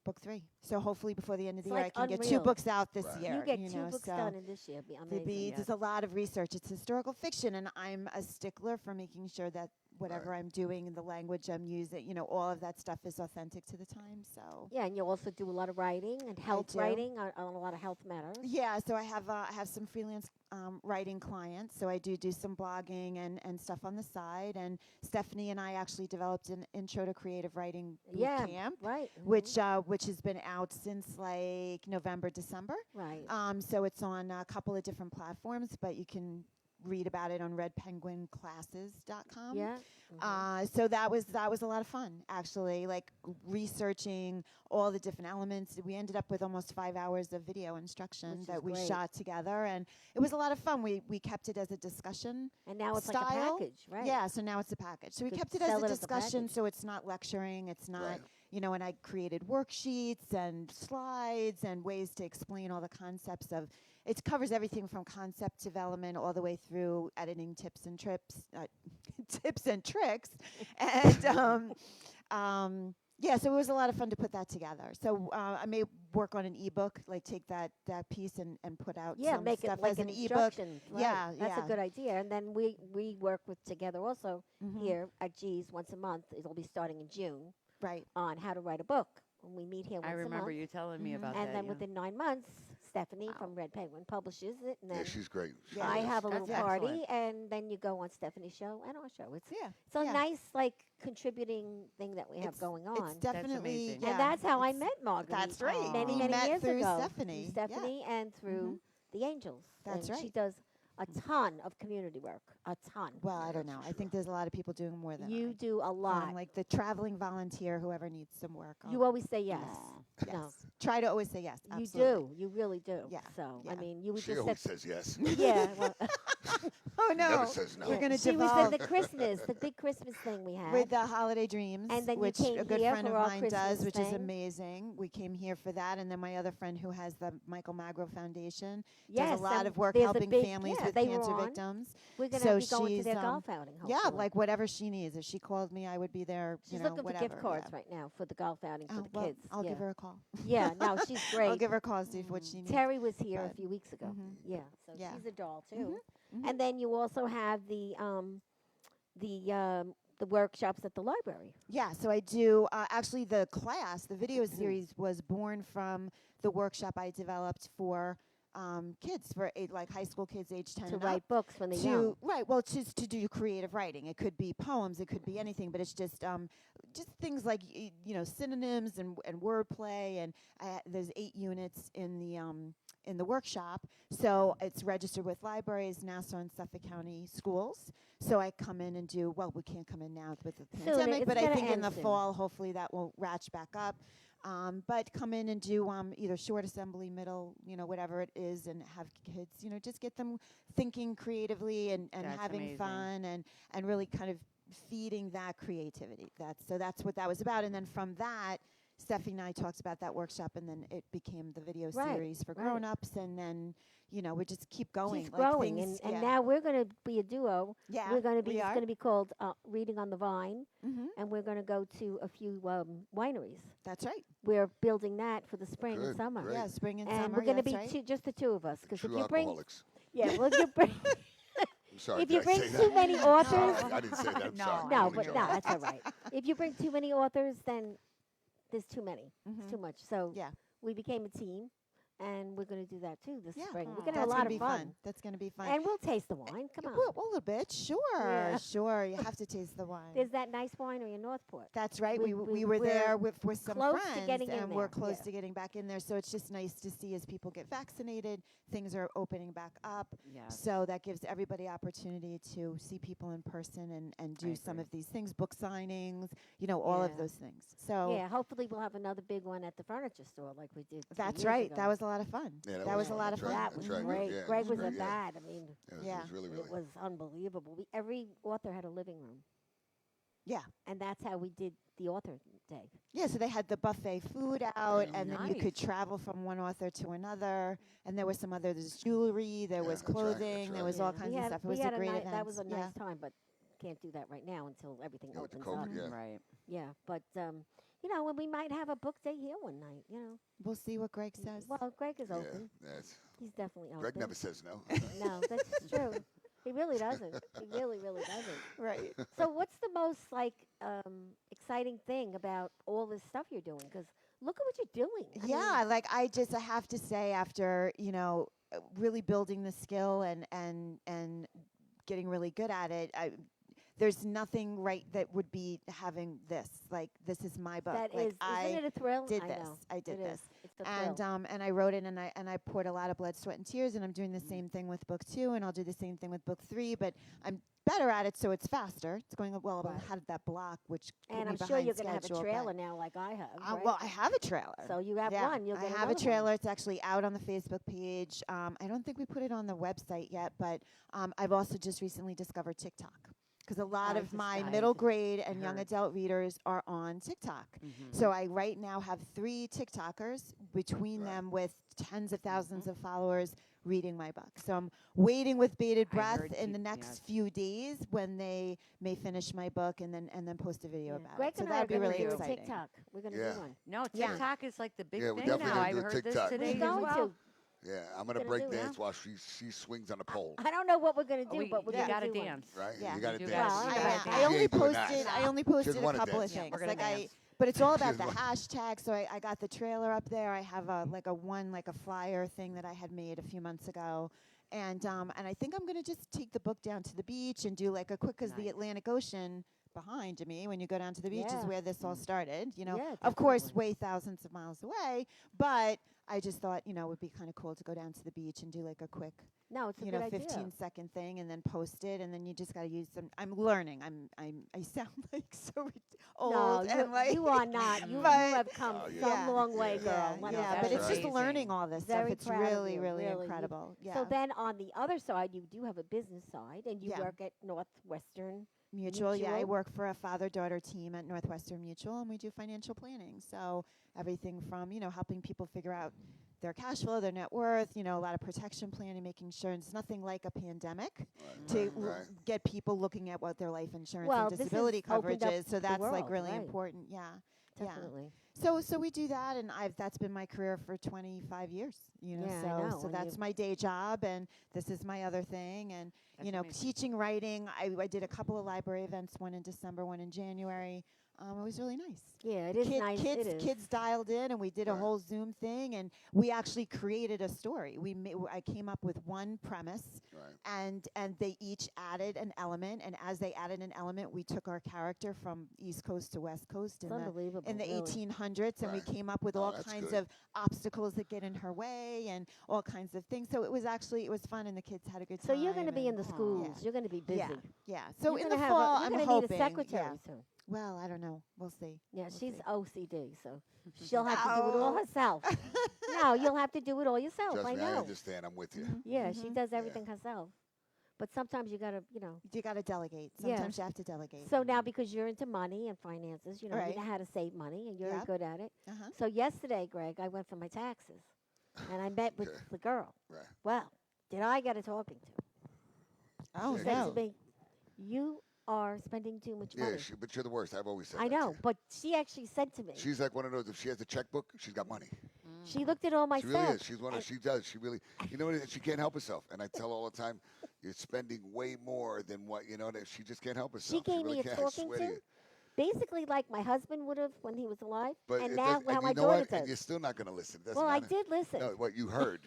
book 3. So hopefully before the end of the It's year, like I can get 2 unreal. books out this Right. year. You get 2 know, books so done in this year. It'd be there'd amazing. be- Yes. There's a lot of research. It's historical fiction, and I'm a stickler for making sure that whatever I'm doing and the language I'm using, all of that stuff is authentic to the time. So Yeah, and you also do a lot of writing and health do. writing on a lot of health matters. yeah, so I have some freelance writing clients. So I do some blogging and stuff on the side. And Stephanie and I actually developed an intro to creative writing boot Yeah, camp, right. which has been out since like November, December. Right. So it's on a couple of different platforms, but you can read about it on redpenguinclasses.com. Yeah. So that was a lot of fun, actually, like researching all the different elements. We ended up with almost 5 hours of video instruction Which that is we great. shot together, and it was a lot of fun. We kept it as a discussion. And now it's like a style. package, right? Yeah, so now it's a package. So we Could kept it as sell a it as a discussion, package. so it's not lecturing. It's not, Right. and I created worksheets and slides and ways to explain all the concepts of. It covers everything from concept development all the way through editing tips and tricks, and yeah. So it was a lot of fun to put that together. So I may work on an ebook, like take that piece and put out Yeah, some make stuff it like as an an ebook. instruction. Right. Yeah, That's a yeah. good idea. And then we work with together also Mhm. here at G's once a month. It'll be starting in June Right. on how to write a book. When we meet here once I a remember month. you telling me about And that. then yeah. within 9 months, Stephanie Wow. from Red Penguin publishes it, and Yeah, then she's great. She Yeah. I is. have a That's little party, excellent. and then you go on Stephanie's show and our show. It's Yeah. a yeah. nice like contributing thing that we have It's- going It's on. definitely, amazing. yeah. And that's how I it's- met Marguerite. That's right. Many, We many met years through ago. Stephanie. Through Stephanie and through the Angels. That's and She right. does a ton of community work. A ton. Well, I Yeah, don't know. for I think sure. there's a lot of people doing more than You I. do a So lot. I'm like the traveling volunteer, whoever needs some work. You always say yes. yes. No. Try to always say yes. You Absolutely. do. You really do. Yeah, So, yeah. I mean, you would She just always said, says yes. yeah. Well, Oh no. Never says no. We're gonna she was devolve in the Christmas, the big Christmas thing we had. with the Holiday Dreams, And then you which came a good here friend for of our mine does, Christmas which is thing. amazing. We came here for that, and then my other friend who has the Michael Magro Foundation yes, does a lot and of work there's a helping big- families yeah, with they were cancer on. victims. We're going to so be going to she's, their golf outing. Yeah, hopefully. like whatever she needs. If she called me, I would be there. She's you know, looking whatever. for gift cards yeah. right now for the golf outing for Oh, the well, kids. I'll yeah. give her a call. Yeah, no, she's great. I'll give her a call, see what she needs. Terry was here a But- few weeks ago. Mhm. Yeah, so Yeah. she's a doll too. Mhm. And then you also have the workshops at the library. Yeah, so I do. Actually, the class, the video series, was born from the workshop I developed for kids, for like high school kids age 10 To and write up. books when they're young. Right, well, just to do creative writing. It could be poems, it could be anything, but it's just things like synonyms and wordplay. And there's 8 units in the workshop, so it's registered with libraries, Nassau and Suffolk County schools. So I come in and do, well, we can't come in now with the Soon, pandemic, it's but I gonna think in end the soon. fall, hopefully that will ratchet back up. But come in and do either short assembly, middle, whatever it is, and have kids, just get them thinking creatively and That's having amazing. fun and really kind of feeding that creativity. That's what that was about. And then from that, Stephanie and I talked about that workshop, and then it became the video Right, series for right. grown-ups, and then we just keep going. She's like growing, things- and yeah. now we're going to be a duo. yeah, We're going to be. we It's are. going to be called Reading on the Vine, Mhm. and we're going to go to a few wineries. That's right. We're building that for the spring and Good, summer. great. Yeah, spring and, And summer. we're going to that's be right. just the two of us. Because if True you bring, alcoholics. yeah, well, if you bring, I'm sorry. if did you I bring say too that? many authors, I didn't say that. I'm No, sorry. I'm no, only but joking. no, that's all right. If you bring too many authors, then there's too many. It's too much. So Yeah. we became a team, and we're going to do that too this Yeah. spring. We're Aw. going to have a That's lot gonna of be fun. That's going to be fun. And we'll taste the wine. Come on. Well, a little bit, sure, Yeah. sure. You have to taste the wine. There's that nice winery in Northport. That's right. we- We we're were there with some close to friends, getting in and we're there, close yeah. to getting back in there. So it's just nice to see as people get vaccinated, things are opening back up. Yes. So that gives everybody opportunity to see people in person and do some agree. of these things, book signings, all of Yeah. those things. So Yeah, hopefully we'll have another big one at the furniture store like we did. 2 that's years right. ago. That was a lot of fun. Yeah, that was a lot of That's fun. right. That was That's right. great. Yeah, Greg was great, a yeah. bad. I mean, It was, Yeah. it was really, really. it was unbelievable. Every author had a living room, Yeah. and that's how we did the author day. Yeah, so they had the buffet food out, Yeah. and then you could Nice. travel from one author to another. And there was some other, there's jewelry, there Yeah, was that's right, clothing, that's there right. was all Yeah, kinds we of had- stuff. It we was a had great nice, event. That was a yeah. nice time, but can't do that right now until everything Yeah, with the opens up. COVID, yeah. Right. Yeah, but when we might have a book day here one night. We'll see what Greg says. Well, Greg is Yeah, open. that's, He's definitely open. Greg never says no. No, that's true. He really doesn't. He really, really doesn't. Right. So, what's the most exciting thing about all this stuff you're doing? Because look at what you're doing. I Yeah, mean, like I have to say, after really building the skill and getting really good at it, there's nothing right that would be having this. Like, this is my book. that like is, I isn't it a thrill? did I this. know. I did It this. is. It's a thrill. And I wrote it, and I poured a lot of blood, sweat, and tears, and I'm doing the same thing with book 2, and I'll do the same thing with book 3, but I'm better at it, so it's faster. It's going well. Right. I had that block, which put And me I'm sure behind you're going to have a schedule, but- trailer now, like I have. Right? Well, I have a trailer. So you have Yeah, one. You'll I get have a another one. trailer. It's actually out on the Facebook page. I don't think we put it on the website yet, but I've also just recently discovered TikTok. Because a lot I of just my got middle it. grade and young heard. adult readers are on TikTok. Mhm. So I right now have 3 TikTokers, between Right. them with tens of thousands of followers, reading my book. So I'm waiting with bated I breath heard in you- the next yes. few days when they may finish my book and then post a video Yeah. about Greg it. So and I are that'd be going really to do exciting. a TikTok. We're going to Yeah. do one. No, Yeah. TikTok is like the big Yeah, we thing definitely now. gonna I've do heard TikTok. this We're today as going well. to. Yeah, I'm gonna Gonna break do, dance huh? while she swings on a pole. I don't know what we're going to do, We, but we're you going to gotta do one. dance. Right? Yeah. You gotta You do dance. Well, gotta I- dance. I only She ain't doing posted. that. I only posted a wanna couple dance. of Yeah, things. we're gonna Like I dance. But it's all She about was the like- hashtag. So I got the trailer up there. I have a flyer thing that I had made a few months ago. And I think I'm going to just take the book down to the beach and do like a quick, because the Nice. Atlantic Ocean behind me, when you go down to the beach, Yeah. is where this all started. You know, Yeah, of course, definitely. way thousands of miles away. But I just thought, it would be kind of cool to go down to the beach and do like a quick, No, it's a good 15-second thing, and then post it, and then you just got to use some. I'm learning. I sound like so old No, and like you are not. You but- have come Oh, some yeah. long way, Yeah. girl. yeah, Let me yeah, tell but you. it's just Amazing. learning all this Very stuff. It's proud of really, you, really really. You- incredible. Yeah. So then on the other side, you do have a business side, and you Yeah. work at Northwestern. Mutual, yeah. I Mutual? work for a father-daughter team at Northwestern Mutual, and we do financial planning. So everything from, helping people figure out their cash flow, their net worth, a lot of protection planning, making sure it's nothing like a pandemic to Right. get people looking at what their life insurance Well, and this has disability coverage opened up is. So the that's like world, really right. important. Yeah. Yeah. Definitely. So we do that, and that's been my career for 25 years. Yeah, I so know, so and that's you- my day job, and this is my other thing, and That's amazing. teaching writing. I did a couple of library events, one in December, one in January. It was really nice. Yeah, it is nice. Kids, it is. kids dialed in, and we did a Right. whole Zoom thing, and we actually created a story. I came up with one premise, Right. and they each added an element, and as they added an element, we took our character from East Coast to West Coast It's unbelievable. in the really. 1800s, and we Right. came up with Oh, all that's kinds good. of obstacles that get in her way and all kinds of things. So it was fun, and the kids had a good So time. you're going to be in the and- schools. You're going to be busy. Yeah, yeah. So You're in gonna the have fall, you're I'm gonna hoping. need a secretary Yeah. soon. Well, I don't know. We'll see. Yeah, We'll she's see. OCD, so she'll have to do it all No. herself. No, you'll have to do it all yourself. Trust I me, I know. understand. I'm with you. Yeah, she Mhm. does everything herself. But sometimes you got to, You got to delegate. Yeah. Sometimes you have to delegate. So now because you're into money and finances, Right. you know how to save money and you're Yep. good at it. Uh-huh. So yesterday, Greg, I went for my taxes and I met with Okay. the girl. Right. Well, did I get a talking to? Oh She Yeah, said no. to me, "You are spending too much Yeah, money." but you're the worst. I've always said I that to know, you. but she actually said to me, She's like one of those. If she has a checkbook, she's got money. she looked at all my She really stuff. is. She's one of. She does. She really. You know what? She can't help herself. And I tell her all the time, you're spending way more than what you know. That she just can't help herself. She gave really me a can't. I talking swear to, you. basically like my husband would have when he was alive, But and it now does- how and my you know daughter what? And you're does. still not going to listen. It doesn't Well, I matter. did listen. No, what you heard.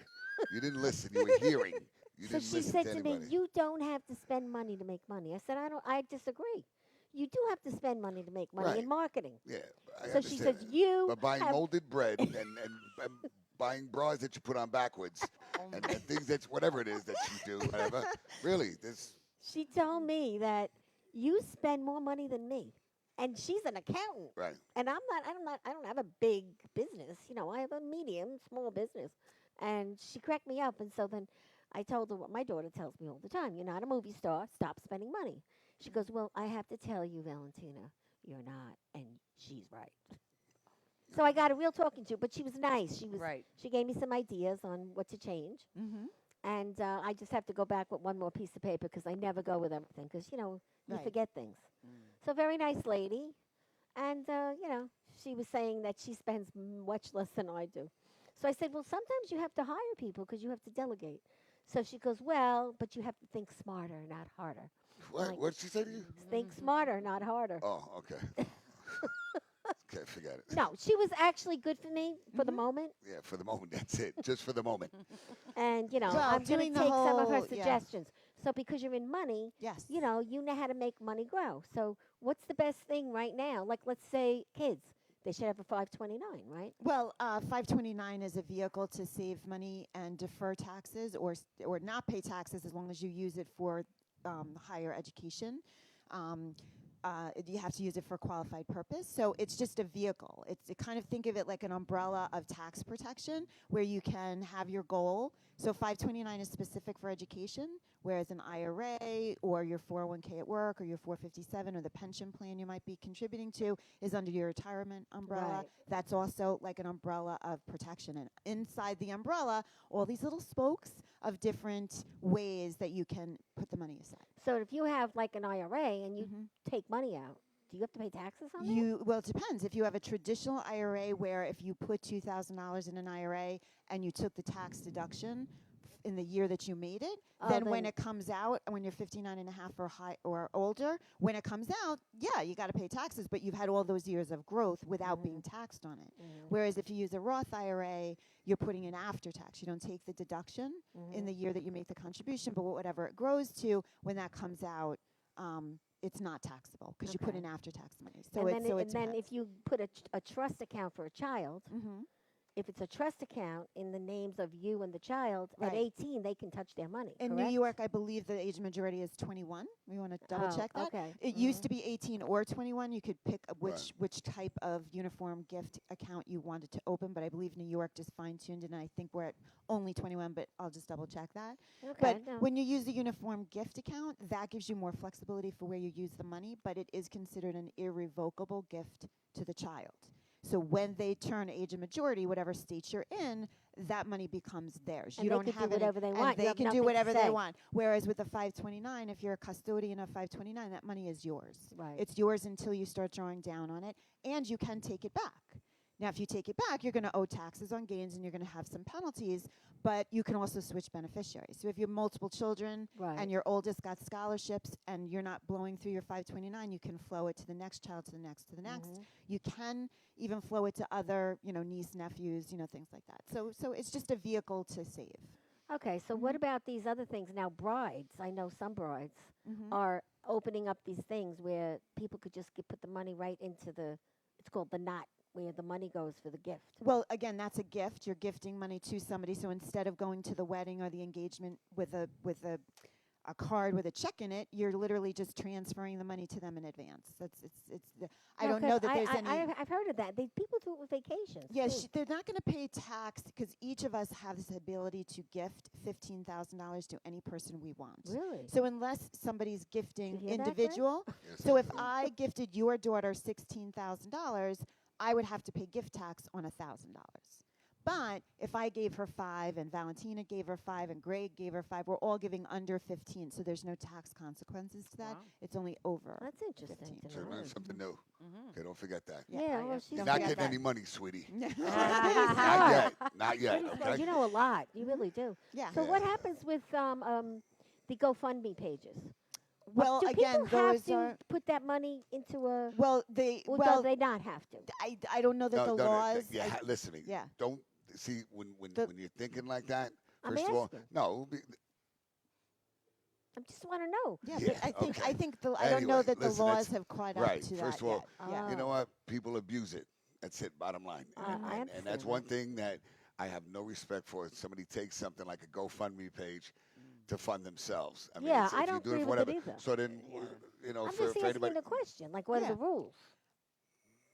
You didn't listen. You were hearing. You So didn't she listen said to to me, anybody. "You don't have to spend money to make money." I said, I disagree. You do have to spend money to make money Right. in marketing. Yeah. I So she understand says, that. "You But buying have molded bread and buying bras that you put on backwards and things that's whatever it is that you do, whatever. Really, this. She told me that you spend more money than me, and she's an accountant, Right. and I'm not. I don't have a big business. I have a medium, small business. And she cracked me up, and so then I told her what my daughter tells me all the time: "You're not a movie star. Stop spending money." She goes, "Well, I have to tell you, Valentina, you're not," and she's right. So I got a real talking to, but she was nice. Right. She gave me some ideas on what to change. Mm-hmm. And I just have to go back with one more piece of paper because I never go with everything because, you Right. forget things. So very nice lady. And, she was saying that she spends much less than I do. So I said, well, sometimes you have to hire people because you have to delegate. So she goes, well, but you have to think smarter, not harder. What? Like- What did she say to you? Think smarter, not harder. Oh, okay. Okay, forget it. No, she was actually good for me for the moment. Yeah, for the moment, that's it. Just for the moment. And, Well, I'm going to doing the take some of her whole- yeah. suggestions. So because you're in money, Yes. you know how to make money grow. So what's the best thing right now? Like, let's say kids, they should have a 529, right? Well, 529 is a vehicle to save money and defer taxes, or not pay taxes as long as you use it for higher education. You have to use it for qualified purpose. So it's just a vehicle. Kind of think of it like an umbrella of tax protection where you can have your goal. So 529 is specific for education, whereas an IRA or your 401k at work or your 457 or the pension plan you might be contributing to is under your retirement umbrella. Right. That's also like an umbrella of protection. And inside the umbrella, all these little spokes of different ways that you can put the money aside. So if you have like an IRA and you Mhm. take money out, do you have to pay taxes on that? Well, it depends. If you have a traditional IRA where if you put $2,000 in an IRA and you took the tax deduction in the year that you made it, Oh, then when then- it comes out, when you're 59 and a half or high or older, when it comes out, yeah, you got to pay taxes, but you've had all those years of growth without being taxed on it. Whereas if you use a Roth IRA, you're putting in after tax. You don't take the deduction in the year that you make the contribution, but whatever it grows to, when that comes out, it's not taxable because you put Okay. in after tax money. So and it, then, so it- it and then depends. if you put a trust account for a child, Mm-hmm. if it's a trust account in the names of you and the child, at Right. 18 they can touch their money. In correct? New York, I believe the age majority is 21. We want to double Oh, check that. okay. It used to be 18 or 21. You could pick Right. which type of uniform gift account you wanted to open, but I believe New York just fine-tuned it, and I think we're at only 21, but I'll just double check that. Okay. But no. when you use the uniform gift account, that gives you more flexibility for where you use the money, but it is considered an irrevocable gift to the child. So when they turn age of majority, whatever state you're in, that money becomes theirs. And you they don't could do have any- whatever they and want. You they have can nothing do to whatever they say. want. Whereas with the 529, if you're a custodian of 529, that money is yours. Right. It's yours until you start drawing down on it, and you can take it back. Now, if you take it back, you're going to owe taxes on gains and you're going to have some penalties, but you can also switch beneficiaries. So if you have multiple children Right. and your oldest got scholarships and you're not blowing through your 529, you can flow it to the next child, to the next, to the next. Mm-hmm. You can even flow it to other, niece, nephews, things like that. So it's just a vehicle to save. Okay, so what about these other things? Now, brides, I know some brides are opening up these things where people could just put the money right into it's called the knot, where the money goes for the gift. Well, again, that's a gift. You're gifting money to somebody. So instead of going to the wedding or the engagement with a card with a check in it, you're literally just transferring the money to them in advance. I don't know that there's any. I've heard of that. People do it with vacations. Yeah, too. they're not going to pay tax because each of us has the ability to gift $15,000 to any person we want. Really? So unless somebody's gifting hear that, Fred? individual, Yes, so I if do. I gifted your daughter $16,000, I would have to pay gift tax on $1,000. But if I gave her 5 and Valentina gave her 5 and Greg gave her 5, we're all giving under 15, so there's no tax consequences to that. Wow. It's only over. That's interesting 15. to So know. learn something new. Okay, don't forget that. Yeah, Yeah, well, she's You're Don't not forget getting that. any money, sweetie. smart. Not yet. Not yet. Okay. You know a lot. You really do. Yeah. So what happens with the GoFundMe pages? Well, do again, people have those to are put that money into a? well, they Or well, do they not have to? I don't know that the laws. Yeah, I- listen to me. yeah. Don't see when The- when you're thinking like that. I'm First of all, asking. no. I just want to know. yeah, Yeah, but I think okay. I don't know Anyway, that the listen, laws that's- have caught right, up to first that of all, yet. Yeah. You know what? People abuse it. That's it. Bottom line. I And understand that's that. one thing that I have no respect for. Somebody takes something like a GoFundMe page to fund themselves. I mean, Yeah, it's, I if don't you do it agree for with it whatever. either. So then, I'm for just anybody. asking a question. Like, what Yeah. are the rules?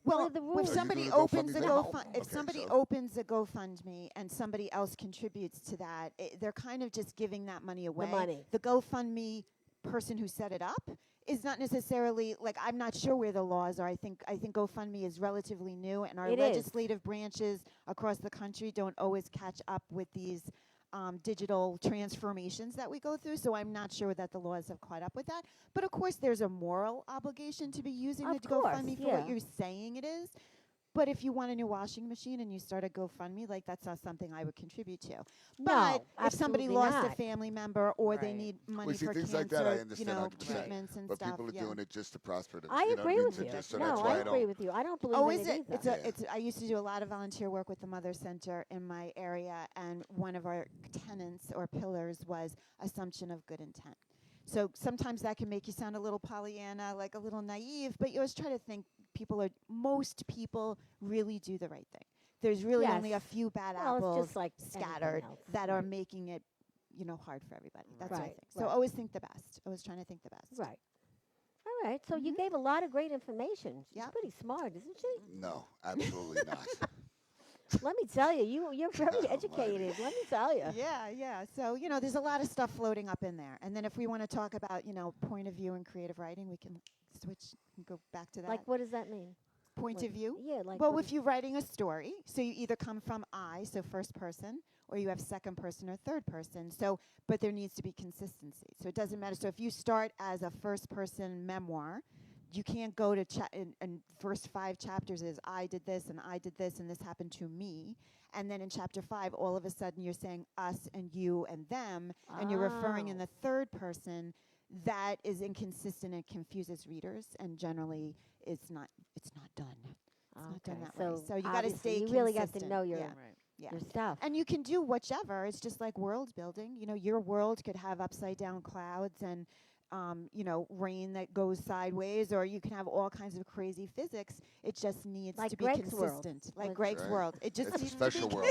Well, are the if rules? Are you somebody doing a opens a GoFundMe GoFund, now? if Okay, somebody so- opens a GoFundMe and somebody else contributes to that, they're kind of just giving that money away. money. The GoFundMe person who set it up is not necessarily like I'm not sure where the laws are. I think GoFundMe is relatively new, and our It is. legislative branches across the country don't always catch up with these digital transformations that we go through. So I'm not sure that the laws have caught up with that. But of course, there's a moral obligation to be using Of the course, GoFundMe for yeah. what you're saying it is. But if you want a new washing machine and you start a GoFundMe, like that's not something I would contribute to. But if somebody absolutely lost a not. family member or they Right. need We money see for things cancer, like that. I understand 100%. treatments and But stuff. people are yeah. doing it just to prosper them. I you know what agree mean? with So you. just- so no, that's I why I agree don't. with you. I don't believe Oh, in is it it? either. I used to do a lot of volunteer work with the Mother Center in my area, and one of our tenets or pillars was assumption of good intent. So sometimes that can make you sound a little Pollyanna, like a little naive, but you always try to think most people really do the right thing. There's really only a Yes. few bad Well, it's apples just like anything scattered else, that are right. making it, hard for everybody. That's what I Right, think. So right. always think the best. Always trying to think the best. Right. All right. So you gave a lot of great information. She's Yep. pretty smart, isn't she? No, absolutely not. Let me tell you, you're very Almighty. educated. Let me tell you. Yeah. So, there's a lot of stuff floating up in there. And then if we want to talk about, point of view and creative writing, we can switch and go back to that. Like, what does that mean? Point Like- of view? Yeah, like. Well, what if is- you're writing a story, so you either come from I, so first person, or you have second person or third person. So, but there needs to be consistency. So it doesn't matter. So if you start as a first person memoir, you can't go to and first 5 chapters is I did this and I did this and this happened to me, and then in chapter 5 all of a sudden you're saying us and you and them, and you're referring in Oh. the third person. That is inconsistent and confuses readers, and generally it's not done. It's not done that way. So you got to obviously stay you consistent. really got to know your yeah. Right. Yeah. your stuff. And you can do whichever. It's just like world building. You know, your world could have upside down clouds and, rain that goes sideways, or you can have all kinds of crazy physics. It just needs Like to be Greg's world. consistent. Like Like- Greg's Right. world. It just It's a needs special to be world.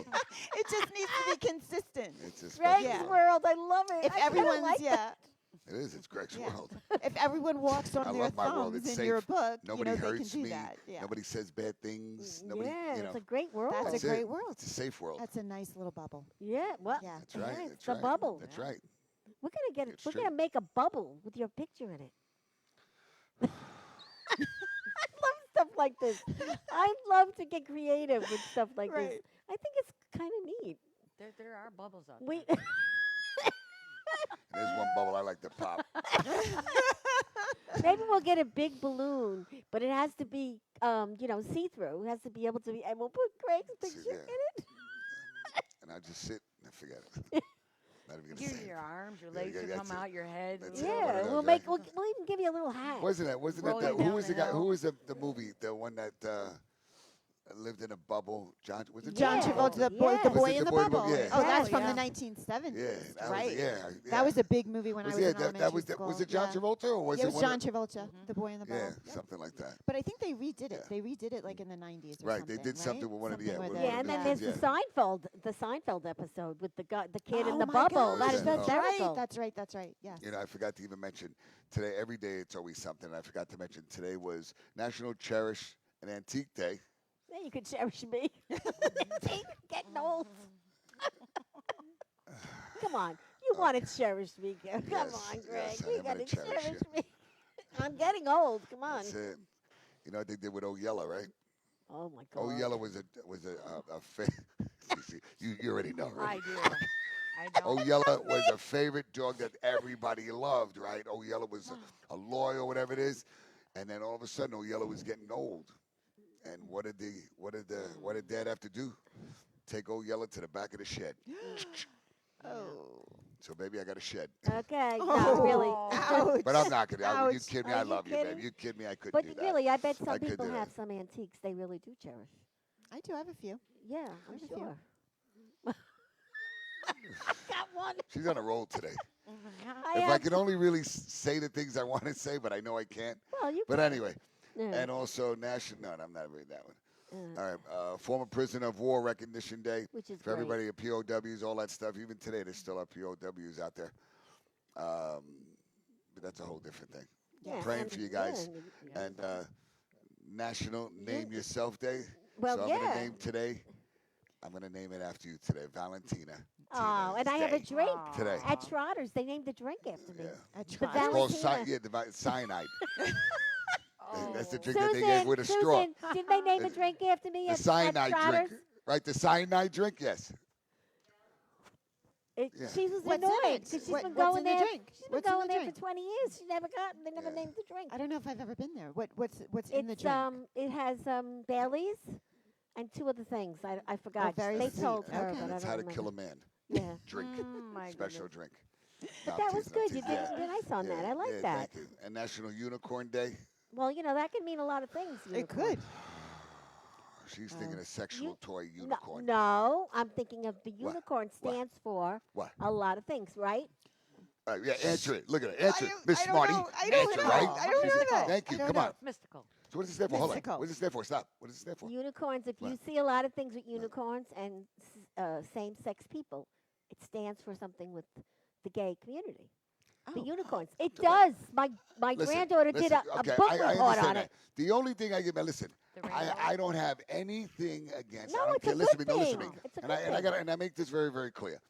it just needs to be consistent. It's a Greg's special Yeah. world. world, I love it. If I kinda everyone's like that. It is. It's Greg's Yeah. world. If everyone walks on I their love my world. thumbs It's in your safe. book, Nobody they can hurts do me. that. Yeah. Nobody says bad things. Nobody, yeah, you know. it's a great world. That's That's a great it. world. It's a safe world. That's a nice little bubble. yeah, well, Yeah. That's right. yeah, That's it's a right. bubble. That's right. We're gonna get it. It's We're true. gonna make a bubble with your picture in it. I love stuff like this. I love to get creative with stuff like this. Right. I think it's kind of neat. There are bubbles out We there. There's one bubble I like to pop. maybe we'll get a big balloon, but it has to be, see-through. It has to be able to be, and we'll put Greg's See, picture yeah. in it. And I just sit and forget it. Not even gonna Use say it. your arms, your Yeah, legs yeah, will that's come it. out, your head. That's will- it. One of Yeah, those, we'll right? we'll even give you a little hat. Wasn't that Roll you who down was the the guy? hill. Who was the movie? The one that lived in a bubble. John was it John Yeah. Travolta, the boy, Yeah. the Was boy it in The the Boy in the bubble. Bubble? Yeah. Oh, that's Yeah. from Yeah. the 1970s, Yeah, that right? was yeah. That was a big movie when I was in elementary that was school. was it John yeah. Travolta or was Yeah, it it was one John of- Travolta, the boy in the bubble. Yeah, Yep. something like that. But I think they redid it. Yeah. They redid it like in the 90s or Right, something. they did something right? with one of the- Something with with one Yeah, of and then the- there's yeah. the Seinfeld episode with the guy, the kid in Oh the my bubble. That gosh, is Yeah. hysterical. That's right. Yes. You know, I forgot to even mention today. Every day it's always something. I forgot to mention today was National Cherish an Antique Day. Yeah, you could cherish me. See, getting old. Come on, you want to cherish me, Come Yes, on, Greg. yes, I you am got gonna to cherish cherish you. me. I'm getting old. Come on. That's it. You know what they did with Old Yeller, right? Oh my God. Old Yeller was a you already know, I right? do. I don't. Old Yeller was a favorite dog that everybody loved, right? Old Yeller was a loyal, whatever it is, and then all of a sudden, Old Yeller was getting old. And what did Dad have to do? Take Old Yeller to the back of the shed. Oh. So, baby, I got a shed. Okay, Oh. not really. Ouch. But I'm not gonna. You Ouch. kid me? Are I you love you, kidding? baby. You kid me? I couldn't But do that. really, I bet some I could people do have that. some antiques they really do cherish. I do have a few. Yeah, I'm There's a few. sure. I got one. She's on a roll today. I If I have, could only really say the things I want to say, but I know I can't. well, you. But anyway, Yeah. and also national. No, I'm not reading that one. Uh, All right, former prisoner of war recognition day which is for great. everybody at POWs, all that stuff. Even today, there's still are POWs out there. But that's a whole different thing. Yeah, praying and- for you guys. yeah, And National Name Yourself Day. Well, so I'm yeah. gonna name today. I'm gonna name it after you today, Valentina. Oh, and Tina's I have a Day. drink Today. at Trotters. They named the drink after me. Yeah. I The tried. It's called Valentina. cyanide. Oh. That's the drink that they gave with a Susan, straw. didn't they name a drink after me The at cyanide Trotters? drink, right? The cyanide drink, yes. Yeah. She was What's in annoyed it? because she's What- been what's going in the there. drink? She's been What's in going the there drink? for 20 years. She never got. They never Yeah. named the drink. I don't know if I've ever been there. What's in the It's drink? it has Bailey's and 2 other things. I forgot. very They sweet. told her, Okay. but I That's don't how to remember. kill a man. Yeah, Drink. My Special goodness. drink. but No, that I'm was teasing, I'm good. You teasing. did you're nice on that. I like yeah, that. Thank you. And National Unicorn Day. Well, that can mean a lot of things. It unicorn. could. She's thinking a sexual toy No, unicorn. no, I'm thinking of the What? unicorn What? stands for What? a lot of things, right? Yeah, answer it. Look at it. Answer it. don't- Miss I don't Smarty. know. I don't Answer know. right. I don't know Mystical. that. Thank you. I don't Come know. on. Mystical. So what does it stand for? Hold on. Mystical. What does it stand for? Stop. What does it stand for? Unicorns. If you What? see a lot of things with unicorns and same-sex people, it stands for something with the gay community. The Oh. unicorns. It Come on. does. My Listen, granddaughter did a okay, book I report understand on that. it. The only thing I give, listen, The rainbow. I don't have anything against. No, I don't it's a care. Listen to good me. No, listen to thing. me. It's a And I good and I thing. got and I make this very very clear.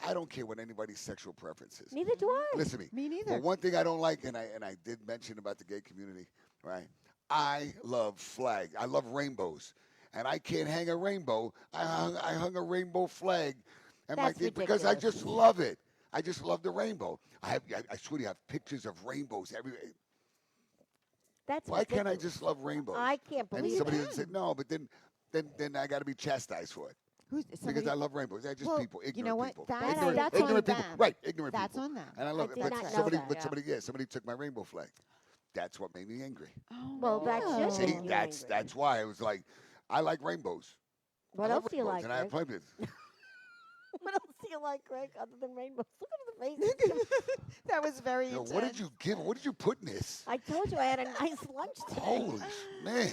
I don't care what anybody's sexual preference is. Neither do I. Listen to me. Me neither. But one thing I don't like, and I did mention about the gay community, right? I love flag. I love rainbows, and I can't hang a rainbow. I hung a rainbow flag, and That's because I ridiculous. just love it. I just love the rainbow. I swear to you, I have pictures of rainbows everywhere. That's Why can't I ridiculous. just love rainbows? I can't And believe somebody that. would say, no, but then I got to be chastised for it. Who's Because somebody? I love rainbows. They're just Well, people, ignorant you know what? people. That's- ignorant, that's on ignorant people. them. Right, ignorant That's people. on them. And I love I it. did But not know somebody, that. but Yeah. somebody, yeah, somebody took my rainbow flag. That's what made me angry. Oh, Well, that no. should See, make you that's angry. that's why it was like, I like rainbows. What I love else do you rainbows, like, And I have Greg? plenty of What else do you like, Greg, other than rainbows? Look at the faces. That was very You know, intense. what did you give? What did you put in this? I told you I had a nice lunch today. Holy man!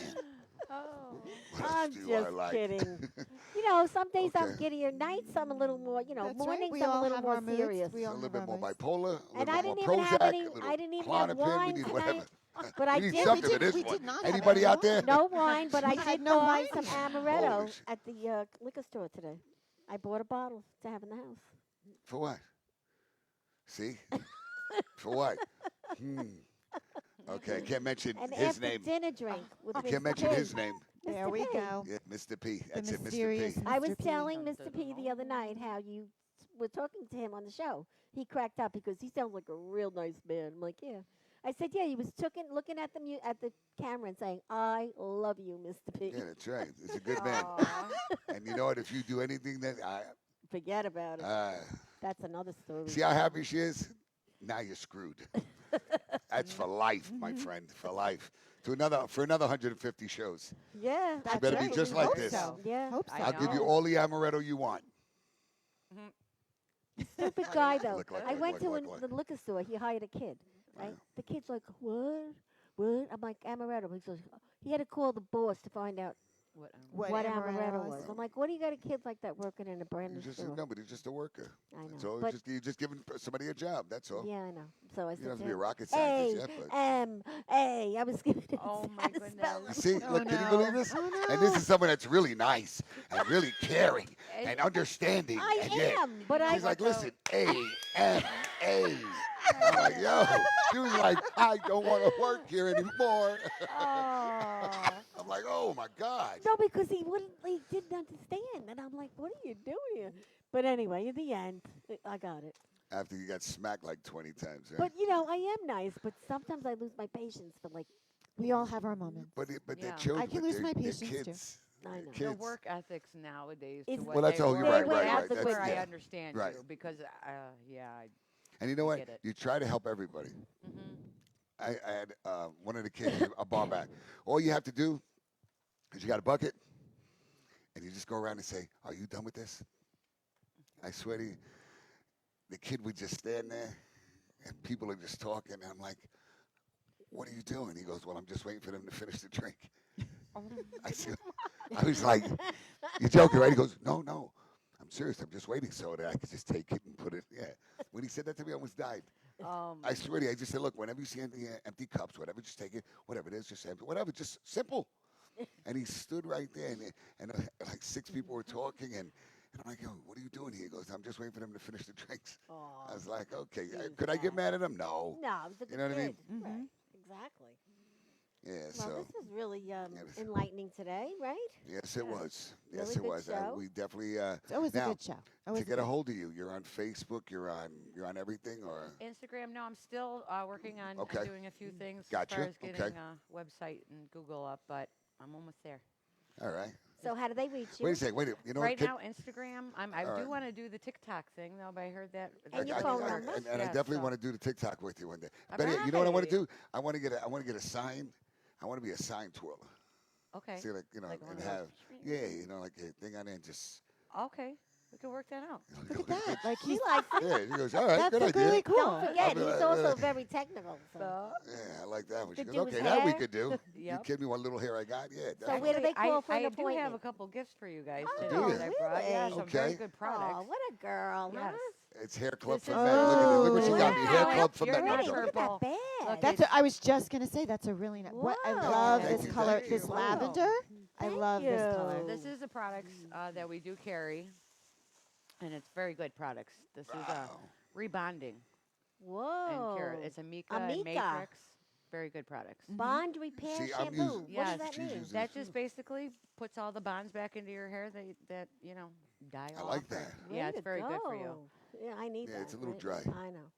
Oh. What else I'm do just I like? kidding. You know, some days I'm Okay. giddier, nights I'm a little more, That's right. mornings We I'm a all little have more our moods. serious. We A all little have bit our more moods. bipolar, a And little I bit didn't more even have Prozac, any. a little I didn't even have Klonopin. We wine need tonight. whatever. But I we need did. something for did- this we one. did not have Anybody any out there? No wine, but I We did had no buy wine. some Holy amaretto sh- at the liquor store today. I bought a bottle to have in the house. For what? See? For what? Okay, I can't mention And his after name. dinner drink with I Mr. can't mention P. his name. There Mr. we P. go. Yeah, Mr. P. The That's it, Mr. mysterious P. I was Mr. P. telling Dun, Mr. dun, P dun, the other dun. night how you were talking to him on the show. He cracked up because he sounds like a real nice man. I'm like, yeah. I said, yeah. He was looking at at the camera and saying, "I love you, Mr. P." Yeah, that's right. He's a good man. Aw. And you know what? If you do anything that Forget about it. That's another story. see how happy she is? Now you're screwed. That's for life, my friend, for life. For another 150 shows. Yeah, That's better be right. just We like hope this. So. yeah. Hope so. I I'll give you know. all the amaretto you want. Stupid guy though. Look, I went to look. the liquor store. He hired a kid, right? The kid's like, "What? What?" I'm like, "Amaretto." He goes, he had to call the boss to find out What, what amaretto amaretto was. was. I'm like, "What do you got a kid like that working in a brand new He's just store?" no, but he's just a worker. I know. That's all. But You're just giving somebody a job. That's all. yeah, I know. So I You said, don't have to to be a him, rocket A scientist yet, but A. I was giving him Oh my how to spell goodness. you it. see, Oh, look, can you no. believe this? Oh, And this no. is someone that's really nice and really caring and understanding. I and yet am, but I he's like, listen, A. I'm like, yo. She was like, I don't want to work here anymore. Oh. I'm like, oh my God. No, because he wouldn't. He didn't understand, and I'm like, "What are you doing here?" But anyway, in the end, I got it. After you got smacked like 20 times, right? But I am nice, but sometimes I lose my patience for like. We all have our moments. But they're Yeah. children. I can but lose they're- my they're patience, too. kids. I They're know. The kids. work ethics nowadays. It's- To what Well, that's they all. You're were, right. They Right. went Right. out the That's, quick- I yeah. understand Right. you because yeah, And you know I what? get it. You try to help everybody. mm-hmm. I had one of the kids, a bar back. All you have to do is you got a bucket, and you just go around and say, "Are you done with this?" I swear to you, the kid would just stand there, and people are just talking. And I'm like, "What are you doing?" He goes, "Well, I'm just waiting for them to finish the drink." I said, I was like, "You're joking, right?" He goes, "No, no, I'm serious. I'm just waiting so that I could just take it and put it." Yeah. When he said that to me, I almost died. I swear to you, I just said, "Look, whenever you see empty cups, whatever, just take it. Whatever it is, just empty. Whatever, just simple." And he stood right there, and like 6 people were talking, and I'm like, "Yo, what are you doing here?" He goes, "I'm just waiting for them to finish the drinks." I was like, "Okay, He was could I get mad. mad at him? No." No, it was a good You know what I mean? kid. Right. Exactly. Yeah. Well, So this was really was- enlightening today, right? yes, it was. Yes, Really it good was. show. We definitely. It's always Now, a good show. Always To get a hold of you, you're on Facebook. You're on everything, or Instagram. No, I'm still working on Okay. doing a few things Gotcha, as far as getting okay. a website and Google up, but I'm almost there. all right. So how do they reach you? Wait a second. Wait. You know Right what? now, Instagram. I All do right. want to do the TikTok thing though, but I heard that. And your I- phone I- number. And I Yeah, definitely so- want to do the TikTok with you one day. All Betty, you know what I want to right. do? I want to get a sign. I want to be a sign twirler. Okay. See, like Like one and of have those- like a thing on there, and just. Okay. We could work that out. Look at that. Like He he's likes it. Yeah, he goes, all right, that's good idea. really cool. Don't forget, I'll be he's like, also very technical. So, Yeah, I like that one. She Could goes, do his okay, that we hair. could do. You Yep. kidding me? What little hair I got? Yeah. So where do definitely. they call for an I do have a appointment? couple gifts for you guys Oh, today do that you? I brought. Yeah, really? some very Okay. good Oh, products. what a girl, Yes. huh? It's Hair Club This for is- Men. Look what she got me. Hair Wow. Club for You're Men. not Pretty. No, Look at purple. that bag. Look, That's. I was just gonna say that's a really nice. What I Whoa. love Thank this you, color. thank you. This Wow. lavender. I Thank love this color. you. This is the products that we do carry, and it's very good products. This is Wow. rebonding Whoa. and cure. It's Amika, and Amika. Matrix. Very good products. Bond repair See, I'm shampoo. using- What Yes. does that She's mean? using- That just basically puts all the bonds back into your hair that die I off. like or- that. Yeah, Way it's to very good for you. go. Yeah, I need Yeah, that. it's a little right? dry. I know.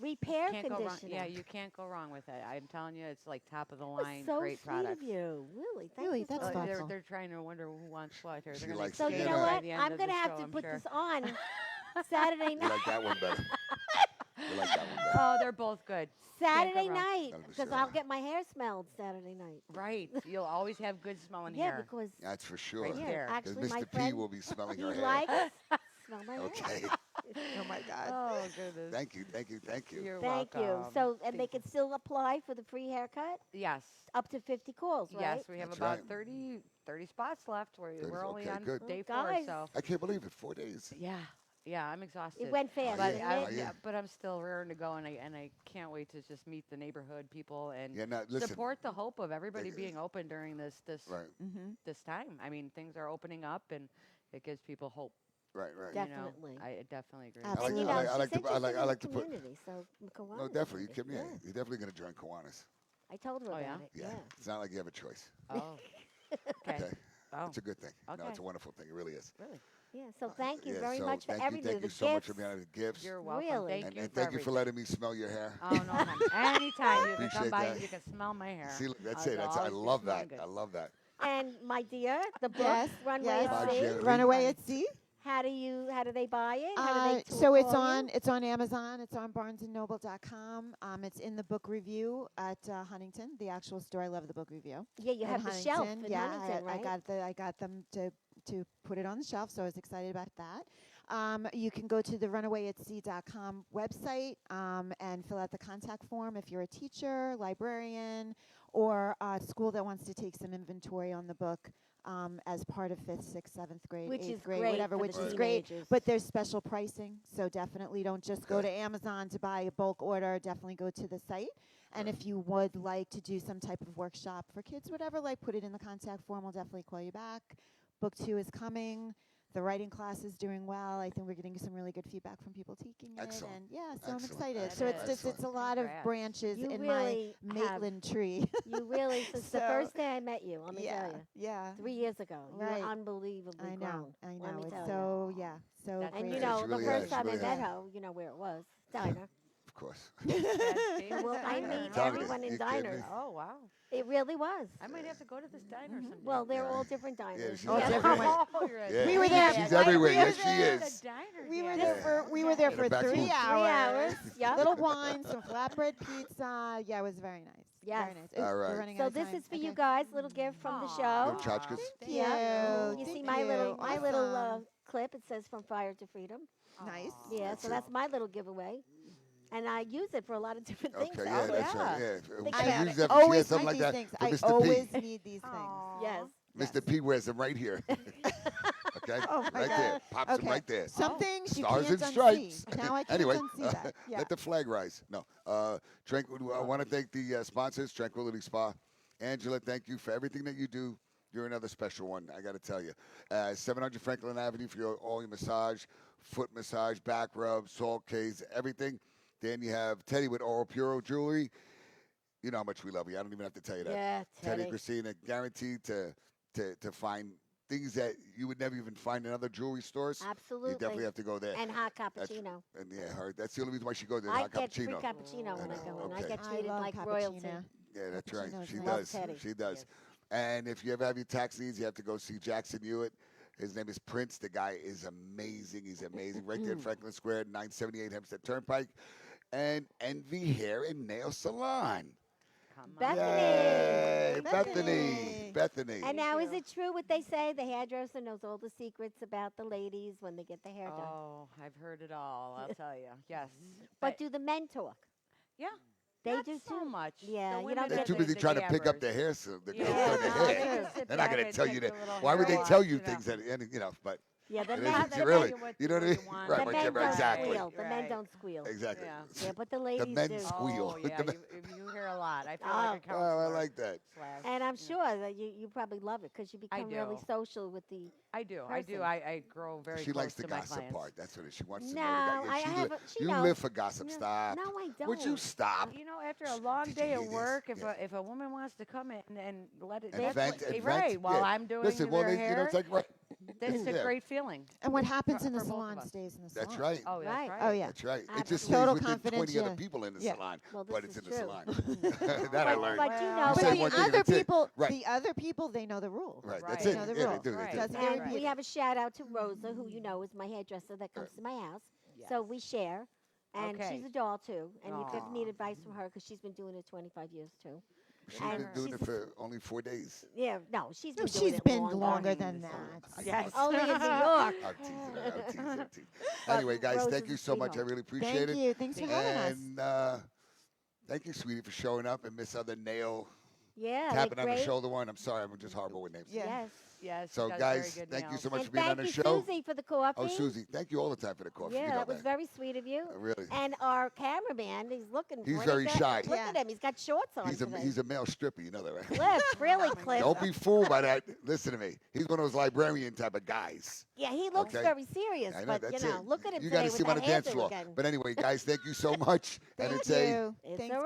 repair Can't go wrong. conditioner. Yeah, you can't go wrong with it. I'm telling you, it's like top of the That was line, so great sweet products. of you. Really, thank Really, you so that's much. thoughtful. They're trying to wonder who wants what. Or She they're gonna likes So you Yeah. know Yeah. what? By the end I'm of the gonna have show, to I'm put sure. this on Saturday You night. like that one better. You like that one better. Oh, they're both good. Saturday wrong. night, That'll be because sure. I'll get my hair smelled Saturday night. Right. You'll always have good smelling Yeah, hair. because That's for sure. Right yeah, there. Because actually my Mr. P friend will be smelling he her hair. likes smell my hair. Okay. Oh my God. Oh goodness. Thank you. Thank you. Thank you. You're Thank you. welcome. So, and they Thank you. can still apply for the free haircut Yes. up to 50 calls, right? Yes, we have That's about right. 30 spots left. 30, We're only okay, on good. day Guys. 4, so I can't believe it. 4 days. yeah, I'm exhausted. It went fast, Are But you? didn't I, it? Are you? yeah, but I'm still raring to go, and I can't wait to just meet the neighborhood people and Yeah, no, listen. support the hope of everybody They- being open during this Right, Mm-hmm. this time. I mean, things are opening up, and it gives people hope. right, right. Def- You know, Definitely. I definitely agree. I like- And you I know, like- I she's like to- I interested like- I in like the to put- community, so Kiwanis No, definitely. You maybe. can, yeah. You're definitely going to join Kiwanis. I told her Oh, about yeah? it. Yeah. It's not like you have a choice. Oh, okay. Okay. Oh, It's a good thing. No, it's Okay. a wonderful thing. It really is. really? Yeah. So thank you Yeah, very so much for thank you, everything. Thank the you so much for gifts. being on the gifts. You're welcome. Really? Thank and you and for thank you for everything. letting me smell your hair. Oh no, honey. Anytime you can Appreciate come by that. and you can smell my hair. See, look, that's I'll it. That's, I always be love smelling that. good. I love that. And my dear, the book Yes, Runway yes. at Bye, Sea. Jerry. Runaway at Sea. How do they buy it? How do they So it's call on you? it's on Amazon. It's on BarnesandNoble.com. It's in the book review at Huntington, the actual store. I love the book review. Yeah, you in have the shelf Huntington. in Yeah, Huntington, right? I got them to put it on the shelf, so I was excited about that. You can go to the runawayatsea.com website and fill out the contact form if you're a teacher, librarian, or a school that wants to take some inventory on the book as part of 5th, 6th, 7th grade, Which 8th is grade, great whatever, for which the is great. teenagers. But there's special pricing, so definitely don't just go Okay. to Amazon to buy a bulk order. Definitely go to the site. And Right. if you would like to do some type of workshop for kids, whatever, like put it in the contact form. We'll definitely call you back. Book 2 is coming. The writing class is doing well. I think we're getting some really good feedback from people taking Excellent. it. And yeah, so I'm Excellent. excited. That So it's is. just it's a lot Congrats. of branches You in really my have- Maitland tree. You really, since the So, first day I met you, let me yeah, tell you, yeah. 3 years ago, you Right. were unbelievably I know. grown. I Let know. me It's tell so yeah, so That's And great. you Yeah, know, she the really first has, time I really met has. her, you know where it was, diner. Of course. Well, I meet Telling you, everyone in you kidding diners. me? Oh wow. It really was. I might have to go to this diner someday. Well, they're Yeah. all different diners. she's Oh, everywhere. different. Oh, you're right. Yeah. We were there. She's Like, everywhere. we Yes, were she there is. We were Yeah. there for we were there In for the back 3 room. 3 hours. hours. Yep. Little wine, some flatbread pizza. Yeah, it was very nice. Yes. Very nice. All Ooh, right. we're running So out of this time. is for you Okay. guys, little gift from the Aw. show. Little tchotchkes. Thank Yeah. you. You see Thank my little you. my little Awesome. clip. It says "From Fire to Freedom." Nice. Yeah, That's so it. that's my little giveaway, and I use it for a lot of different things. Okay, out yeah, there. that's right. Yeah. Think She about used it. that- she had Always something need like these that things. for I Mr. always P. need these things. Yes. Mr. P wears them right here. Okay? Oh my right God. there. Pops them Okay. right there. Some things you Stars can't and stripes. unsee. Now I can't Anyway, unsee that. Yeah. let the flag rise. No. I want to thank the sponsors, Tranquility Spa. Angela, thank you for everything that you do. You're another special one, I got to tell you. 700 Franklin Avenue for all your massage, foot massage, back rub, salt case, everything. Then you have Teddy with Oral Puro Jewelry. You know how much we love you. I don't even have to tell you that. Yeah, Teddy Teddy. Christina, guaranteed to find things that you would never even find in other jewelry stores. Absolutely. You definitely have to go there. And hot That's- cappuccino. And yeah, that's the only reason why she goes there. I hot get free cappuccino. cappuccino when I go in. I Okay. get I treated love like cappuccino. royalty. Yeah, that's right. Cappuccino's She nice. does. Teddy. She does. Yes. And if you ever have your tax needs, you have to go see Jackson Hewitt. His name is Prince. The guy is amazing. He's amazing. Right there in Franklin Square, 978 Hempstead Turnpike. And Envy Hair and Nail Salon. Come on. Bethany. Yay, Bethany. Bethany. And now, is you. it true what they say? The hairdresser knows all the secrets about the ladies when they get their hair done. Oh, I've heard it all. I'll tell you. Yes. But do the men talk? yeah, They not do so too. much. Yeah, The you women don't They're get too the- busy trying to pick up gabbers. their hair. So they're Yeah, going no, to they hair. just sit They're not back going to and tell take you the that. little Why would hair they tell wash, you know. things that, but Yeah, the It men, isn't they tell really. you what You know what I you mean? want. Right, the right, men yeah, don't exactly. squeal. The men Right. don't squeal. Exactly. Yeah. Yeah, but the ladies men do. squeal. Oh, yeah, The you hear a lot. I feel Oh. like a Oh, I counselor. like that. slash- And I'm yeah. sure that you probably love it because you become really do. social with the. I do. person. I grow very She close likes the to my gossip clients. part. That's what it is. She wants to No, know. The I she have li- a- she you knows. live for gossip. No, Stop. no, I Would you don't. stop? You know, after a long Did you day hear of this? work, if Yeah. if a woman wants to come in and let it And that's vent, what- and right vent, while yeah. I'm doing Listen, well, their they, hair, you know, it's like right. It's a Yeah. great feeling. And what happens For- in the for both of salon us. stays in the salon. That's right. Oh, that's Right. right. Oh, yeah. That's right. It Absolutely. just stays Total within 20 other confidentiality. people in the Yeah. salon, Well, but this it's in is the true. salon. That I But- learned. but you know, You But say the one thing and other that's it. people, Right. the other people, they know the rules. Right. Right. That's They it. know the Yeah, rules. they do. They Right. do. Doesn't get And repeated. we have a shout out to Rosa, who you know is my hairdresser that comes to my house. So we share. And Okay. she's a doll too. And you could Aw. need advice from her because she's been doing it 25 years too. She's And been doing it she's- for only 4 days. Yeah, no, she's No, been doing she's it been longer. longer than that. Yes. Only in New York. I'm teasing her. I'm teasing her. But Anyway, guys, Rose thank is you a so much. I sweetheart. really appreciate Thank it. you. Thanks for having us. And thank you, sweetie, for showing up and Miss Other Nail Yeah, tapping they're on the great. shoulder one. I'm sorry, I'm just horrible with names. Yeah. Yes. Yes. So, she does guys, very good thank you nails. so much And for being on thank the you, show. Susie, for the coffee. Oh, Susie, thank you all the time for the coffee. Yeah, you know that was very sweet of you. Really. And our cameraman, he's looking. He's pretty very good. shy. Look Yeah. at him. He's got shorts on He's a today. he's a male stripper, you know that, right? Cliff, really, Cliff. Don't be fooled by that. Listen to me. He's one of those librarian type of guys. Yeah, he looks Okay. very serious, I know, but that's you know, it. look at him You today gotta see him with on the that dance hairdo floor. again. But anyway, guys, thank you so much. And Thank it's a you. It's Thanks. a